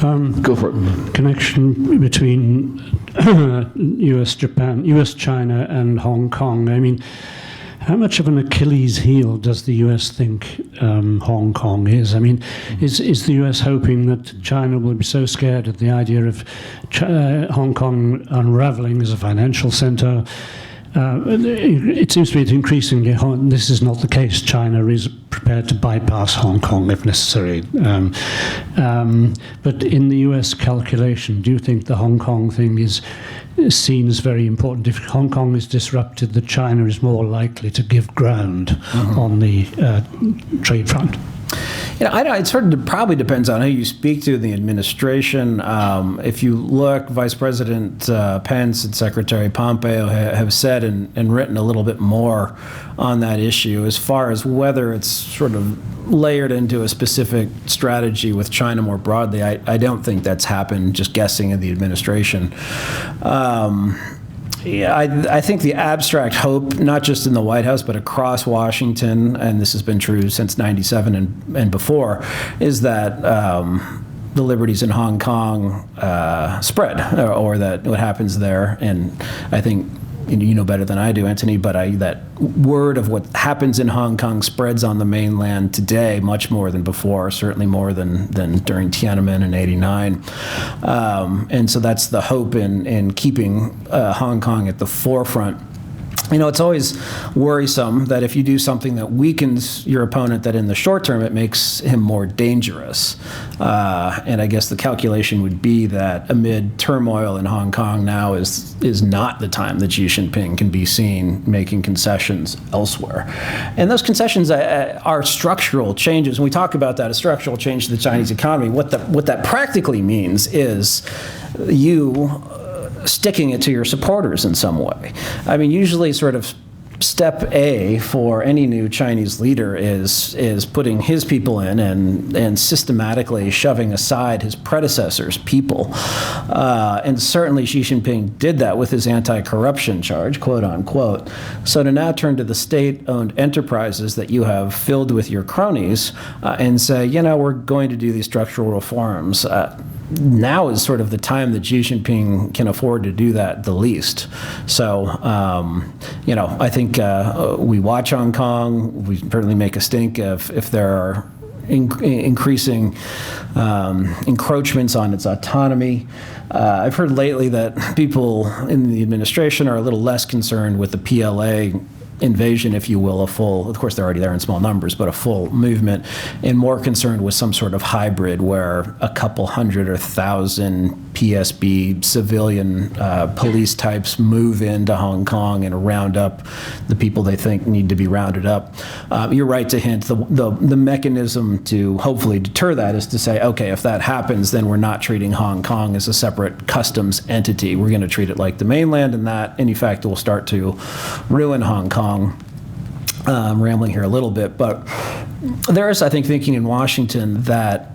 Go for it. Connection between U.S., Japan, U.S., China, and Hong Kong. I mean, how much of an Achilles heel does the U.S. think Hong Kong is? I mean, is the U.S. hoping that China will be so scared at the idea of Hong Kong unraveling as a financial center? It seems to be increasingly, this is not the case. China is prepared to bypass Hong Kong if necessary. But in the US calculation, do you think the Hong Kong thing is seen as very important? If Hong Kong is disrupted, that China is more likely to give ground on the trade front? It sort of probably depends on who you speak to in the administration. If you look, Vice President Pence and Secretary Pompeo have said and written a little bit more on that issue as far as whether it's sort of layered into a specific strategy with China more broadly. I don't think that's happened, just guessing in the administration. I think the abstract hope, not just in the White House, but across Washington, and this has been true since '97 and before, is that the liberties in Hong Kong spread, or that what happens there. And I think you know better than I do, Anthony, but that word of what happens in Hong Kong spreads on the mainland today much more than before, certainly more than during Tiananmen in '89. And so that's the hope in keeping Hong Kong at the forefront. It's always worrisome that if you do something that weakens your opponent, that in the short term it makes him more dangerous. And I guess the calculation would be that amid turmoil in Hong Kong now is not the time that Xi Jinping can be seen making concessions elsewhere. And those concessions are structural changes. When we talk about that, a structural change to the Chinese economy, what that practically means is you sticking it to your supporters in some way. I mean, usually sort of step A for any new Chinese leader is putting his people in and systematically shoving aside his predecessors' people. And certainly Xi Jinping did that with his anti-corruption charge, quote unquote. So to now turn to the state-owned enterprises that you have filled with your cronies and say, we're going to do these structural reforms, now is sort of the time that Xi Jinping can afford to do that the least. So, I think we watch Hong Kong. We certainly make a stink if there are increasing encroachments on its autonomy. I've heard lately that people in the administration are a little less concerned with the PLA invasion, if you will, of course they're already there in small numbers, but a full movement, and more concerned with some sort of hybrid where a couple hundred or thousand PSB civilian police types move into Hong Kong and round up the people they think need to be rounded up. You're right to hint, the mechanism to hopefully deter that is to say, okay, if that happens, then we're not treating Hong Kong as a separate customs entity. We're going to treat it like the mainland, and that, in effect, will start to ruin Hong Kong. I'm rambling here a little bit, but there is, I think, thinking in Washington that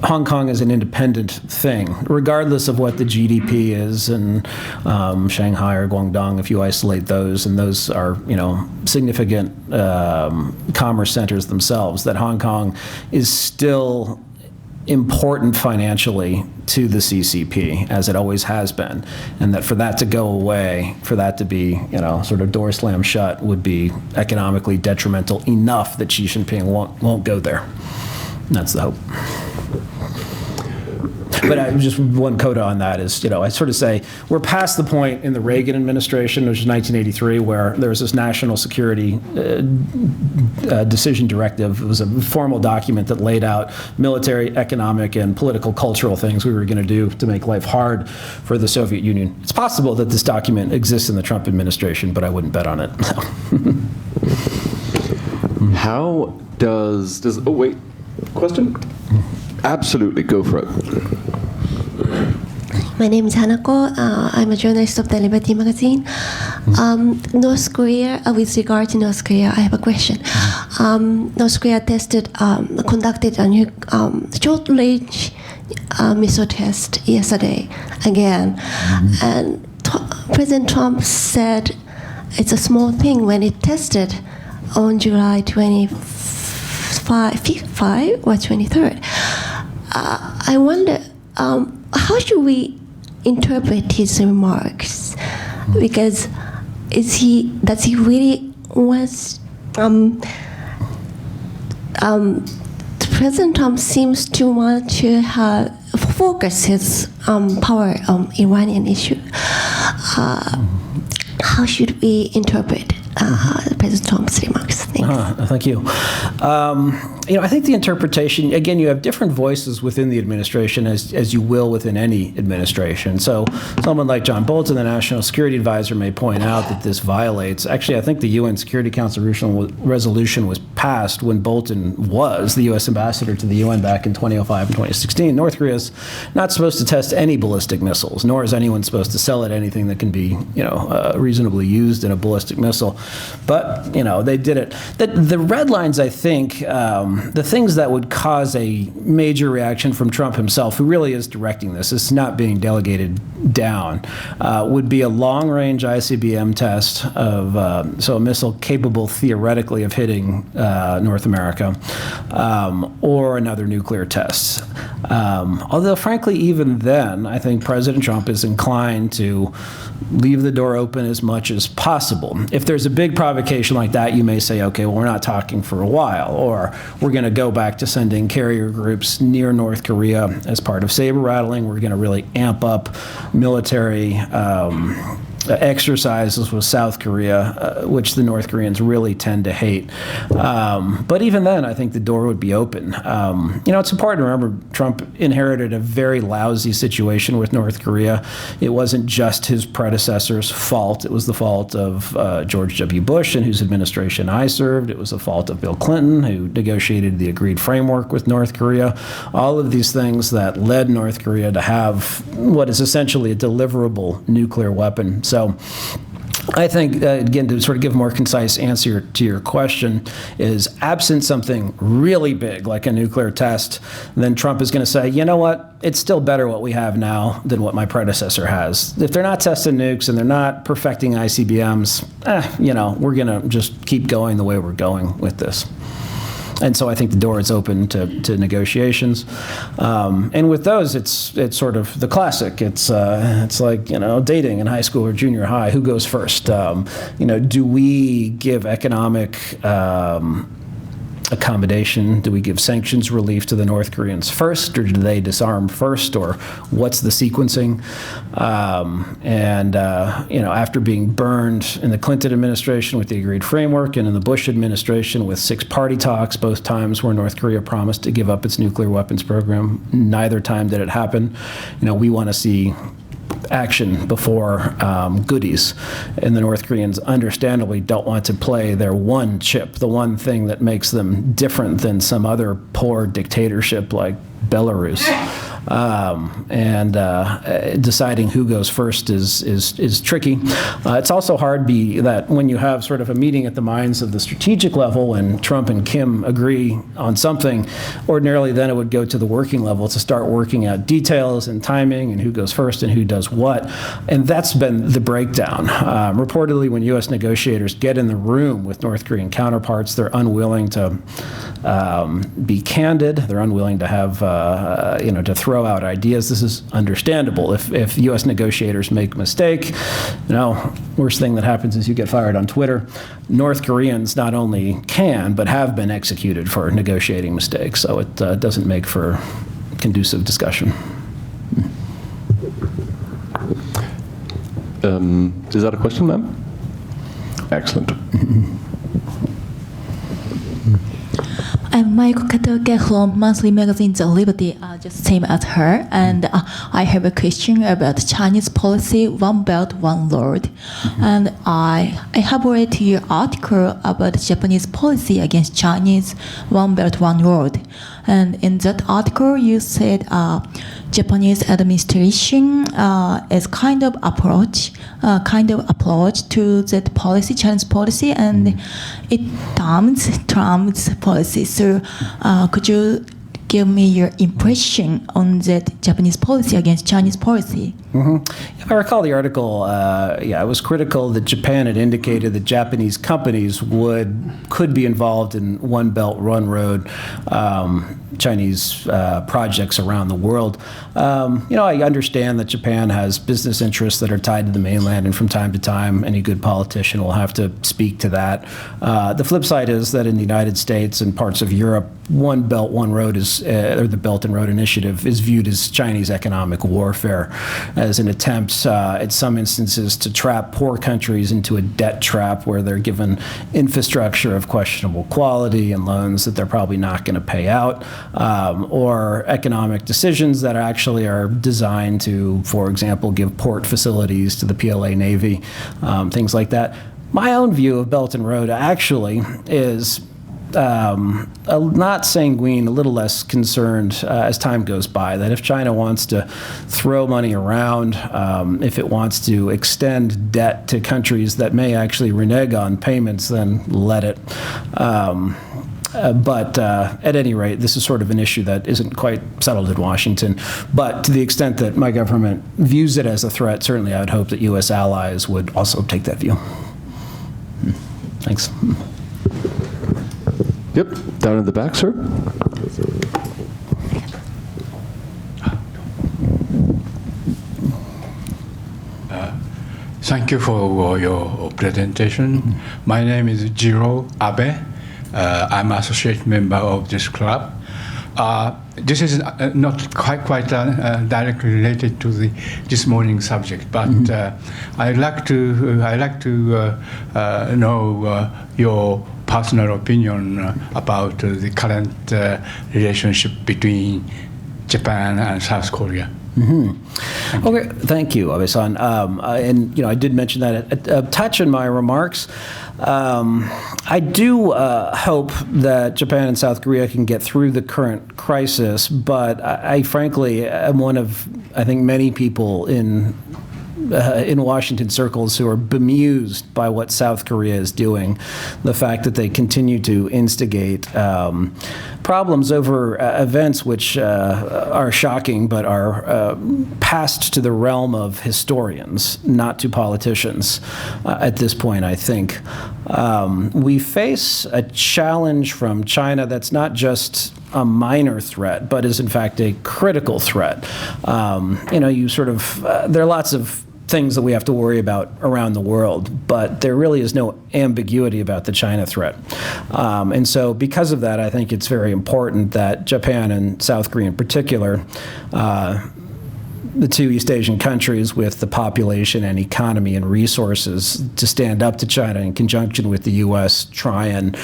Hong Kong is an independent thing, regardless of what the GDP is in Shanghai or Guangdong, if you isolate those, and those are, significant commerce centers themselves, that Hong Kong is still important financially to the CCP, as it always has been, and that for that to go away, for that to be, sort of door slam shut, would be economically detrimental enough that Xi Jinping won't go there. And that's the hope. But just one coda on that is, I sort of say we're past the point in the Reagan administration, which is 1983, where there was this national security decision directive. It was a formal document that laid out military, economic, and political, cultural things we were going to do to make life hard for the Soviet Union. It's possible that this document exists in the Trump administration, but I wouldn't bet on it. How does, oh wait, question? Absolutely, go for it. My name is Hanako. I'm a journalist of the Liberty magazine. North Korea, with regard to North Korea, I have a question. North Korea conducted a new short-range missile test yesterday again, and President Trump said it's a small thing when it tested on July 25 or 23rd. I wonder, how should we interpret his remarks? Because does he really want? President Trump seems to want to focus his power on Iranian issue. How should we interpret President Trump's remarks? Thank you. I think the interpretation, again, you have different voices within the administration as you will within any administration. So someone like John Bolton, the National Security Advisor, may point out that this violates, actually, I think the UN Security Council resolution was passed when Bolton was the U.S. ambassador to the UN back in 2005 and 2016. North Korea is not supposed to test any ballistic missiles, nor is anyone supposed to sell it anything that can be, reasonably used in a ballistic missile. But, they did it. The red lines, I think, the things that would cause a major reaction from Trump himself, who really is directing this, it's not being delegated down, would be a long-range ICBM test of, so a missile capable theoretically of hitting North America, or another nuclear test. Although, frankly, even then, I think President Trump is inclined to leave the door open as much as possible. If there's a big provocation like that, you may say, okay, well, we're not talking for a while, or we're going to go back to sending carrier groups near North Korea as part of saber rattling. We're going to really amp up military exercises with South Korea, which the North Koreans really tend to hate. But even then, I think the door would be open. It's important to remember Trump inherited a very lousy situation with North Korea. It wasn't just his predecessor's fault. It was the fault of George W. Bush, in whose administration I served. It was the fault of Bill Clinton, who negotiated the agreed framework with North Korea. All of these things that led North Korea to have what is essentially a deliverable nuclear weapon. So I think, again, to sort of give a more concise answer to your question, is absent something really big, like a nuclear test, then Trump is going to say, you know what, it's still better what we have now than what my predecessor has. If they're not testing nukes and they're not perfecting ICBMs, we're going to just keep going the way we're going with this. And so I think the door is open to negotiations, and with those, it's sort of the classic. It's like dating in high school or junior high. Who goes first? Do we give economic accommodation? Do we give sanctions relief to the North Koreans first, or do they disarm first, or what's the sequencing? After being burned in the Clinton administration with the agreed framework and in the Bush administration with six-party talks, both times where North Korea promised to give up its nuclear weapons program, neither time did it happen. We want to see action before goodies. And the North Koreans understandably don't want to play their one chip, the one thing that makes them different than some other poor dictatorship like Belarus. Deciding who goes first is tricky. It's also hard that when you have sort of a meeting at the minds of the strategic level and Trump and Kim agree on something, ordinarily then it would go to the working level to start working out details and timing and who goes first and who does what. And that's been the breakdown. Reportedly, when U.S. negotiators get in the room with North Korean counterparts, they're unwilling to be candid. They're unwilling to have, to throw out ideas. This is understandable. If U.S. negotiators make a mistake, worst thing that happens is you get fired on Twitter. North Koreans not only can, but have been executed for negotiating mistakes. So it doesn't make for conducive discussion. Is that a question, ma'am? Excellent. I'm Michael Katoke from monthly magazine The Liberty, just same as her. And I have a question about Chinese policy, One Belt, One Road. And I have read your article about Japanese policy against Chinese One Belt, One Road. And in that article, you said Japanese administration is kind of approach to that policy, Chinese policy, and it terms Trump's policy. So could you give me your impression on that Japanese policy against Chinese policy? If I recall the article, it was critical that Japan had indicated that Japanese companies could be involved in One Belt, One Road Chinese projects around the world. I understand that Japan has business interests that are tied to the mainland, and from time to time, any good politician will have to speak to that. The flip side is that in the United States and parts of Europe, One Belt, One Road or the Belt and Road Initiative is viewed as Chinese economic warfare, as an attempt, in some instances, to trap poor countries into a debt trap where they're given infrastructure of questionable quality and loans that they're probably not going to pay out, or economic decisions that actually are designed to, for example, give port facilities to the PLA Navy, things like that. My own view of Belt and Road actually is not sanguine, a little less concerned as time goes by, that if China wants to throw money around, if it wants to extend debt to countries that may actually renege on payments, then let it. But at any rate, this is sort of an issue that isn't quite settled in Washington. But to the extent that my government views it as a threat, certainly I would hope that U.S. allies would also take that view. Thanks. Yep, down in the back, sir. Thank you for your presentation. My name is Jiro Abe. I'm an associate member of this club. This is not quite directly related to this morning's subject, but I'd like to know your personal opinion about the current relationship between Japan and South Korea. Okay, thank you, Abe-san. And I did mention that a touch in my remarks. I do hope that Japan and South Korea can get through the current crisis, but I frankly am one of, I think, many people in Washington circles who are bemused by what South Korea is doing. The fact that they continue to instigate problems over events which are shocking but are passed to the realm of historians, not to politicians at this point, I think. We face a challenge from China that's not just a minor threat, but is in fact a critical threat. There are lots of things that we have to worry about around the world, but there really is no ambiguity about the China threat. And so because of that, I think it's very important that Japan and South Korea in particular, the two East Asian countries with the population and economy and resources to stand up to China in conjunction with the U.S., try and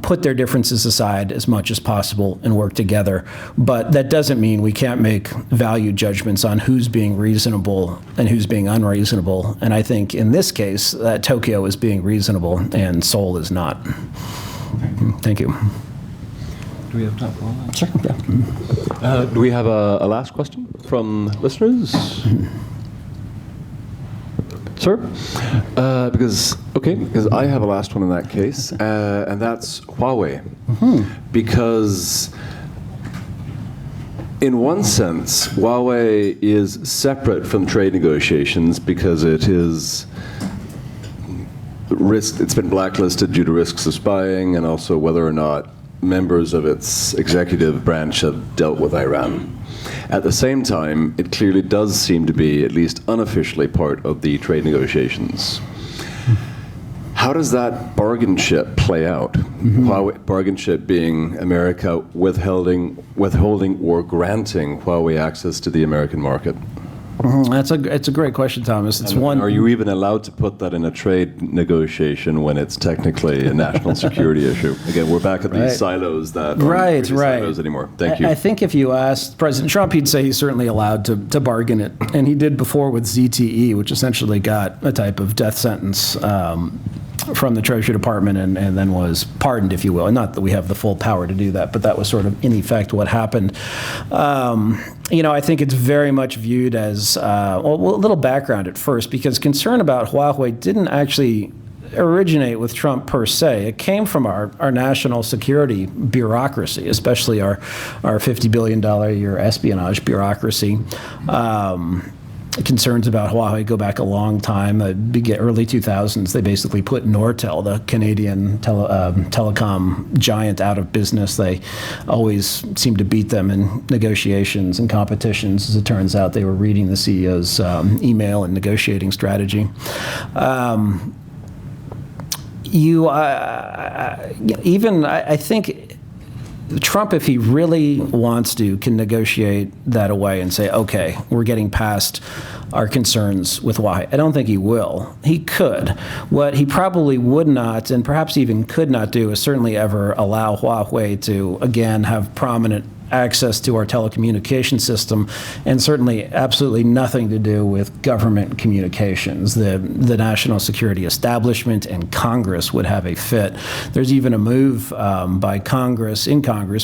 put their differences aside as much as possible and work together. But that doesn't mean we can't make value judgments on who's being reasonable and who's being unreasonable. And I think in this case, Tokyo is being reasonable and Seoul is not. Thank you. Do we have time for one? Sure. Yeah. Do we have a last question from listeners? Sir? Because I have a last one in that case, and that's Huawei. Because in one sense, Huawei is separate from trade negotiations because it is it's been blacklisted due to risks of spying and also whether or not members of its executive branch have dealt with Iran. At the same time, it clearly does seem to be, at least unofficially, part of the trade negotiations. How does that bargain ship play out? Huawei, bargain ship being America withholding or granting Huawei access to the American market? It's a great question, Thomas. It's one. Are you even allowed to put that in a trade negotiation when it's technically a national security issue? Again, we're back at these silos that aren't really silos anymore. Thank you. I think if you asked President Trump, he'd say he's certainly allowed to bargain it, and he did before with ZTE, which essentially got a type of death sentence from the Treasury Department and then was pardoned, if you will. And not that we have the full power to do that, but that was sort of in effect what happened. I think it's very much viewed as, a little background at first, because concern about Huawei didn't actually originate with Trump per se. It came from our national security bureaucracy, especially our $50 billion a year espionage bureaucracy. Concerns about Huawei go back a long time. Early 2000s, they basically put Nortel, the Canadian telecom giant, out of business. They always seemed to beat them in negotiations and competitions. As it turns out, they were reading the CEO's email and negotiating strategy. I think Trump, if he really wants to, can negotiate that away and say, okay, we're getting past our concerns with Huawei. I don't think he will. He could. What he probably would not, and perhaps even could not do, is certainly ever allow Huawei to, again, have prominent access to our telecommunication system, and certainly absolutely nothing to do with government communications. The national security establishment and Congress would have a fit. There's even a move by Congress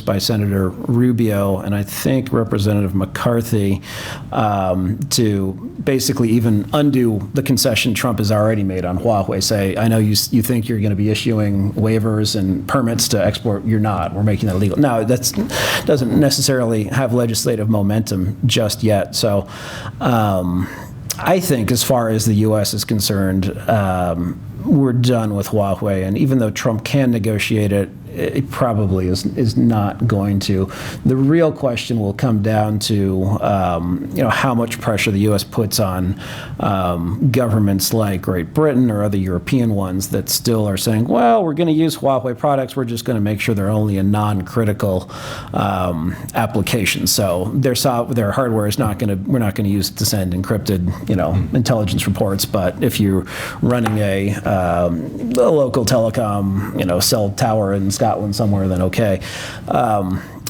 by Senator Rubio and I think Representative McCarthy to basically even undo the concession Trump has already made on Huawei. Say, I know you think you're going to be issuing waivers and permits to export. You're not. We're making that illegal. No, that doesn't necessarily have legislative momentum just yet. So I think as far as the U.S. is concerned, we're done with Huawei. And even though Trump can negotiate it, it probably is not going to. The real question will come down to how much pressure the U.S. puts on governments like Great Britain or other European ones that still are saying, well, we're going to use Huawei products. We're just going to make sure they're only in non-critical applications. So their hardware is not going to. We're not going to use it to send encrypted, intelligence reports. But if you're running a local telecom, cell tower in Scotland somewhere, then okay.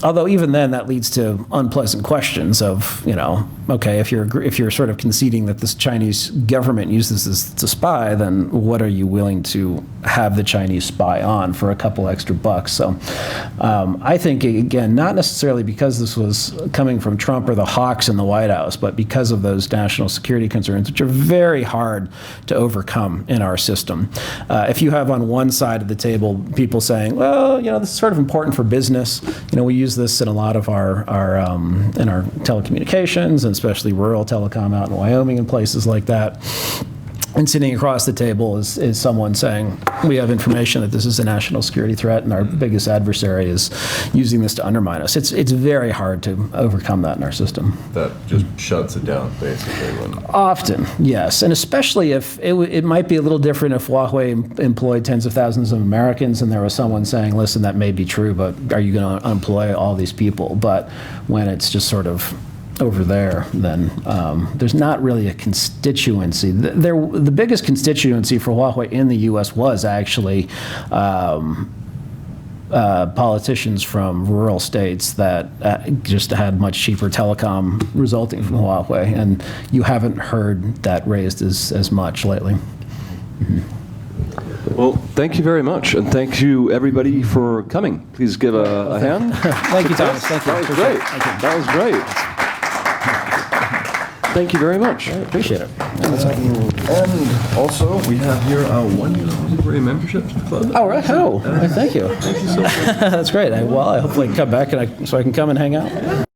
Although even then, that leads to unpleasant questions of, okay, if you're sort of conceding that this Chinese government uses this to spy, then what are you willing to have the Chinese spy on for a couple extra bucks? So I think, again, not necessarily because this was coming from Trump or the hawks in the White House, but because of those national security concerns, which are very hard to overcome in our system. If you have on one side of the table people saying, well, this is sort of important for business. We use this in a lot of our telecommunications, and especially rural telecom out in Wyoming and places like that. And sitting across the table is someone saying, we have information that this is a national security threat and our biggest adversary is using this to undermine us. It's very hard to overcome that in our system. That just shuts it down, basically. Often, yes. And especially if it might be a little different if Huawei employed tens of thousands of Americans and there was someone saying, listen, that may be true, but are you going to employ all these people? But when it's just sort of over there, then there's not really a constituency. The biggest constituency for Huawei in the U.S. was actually politicians from rural states that just had much cheaper telecom resulting from Huawei, and you haven't heard that raised as much lately. Well, thank you very much, and thank you everybody for coming. Please give a hand. Thank you, Thomas. Thank you. That was great. That was great. Thank you very much. I appreciate it. And also, we have here a 1 year temporary membership club. Oh, right. Oh, thank you. Thank you so much. That's great. I hopefully come back so I can come and hang out.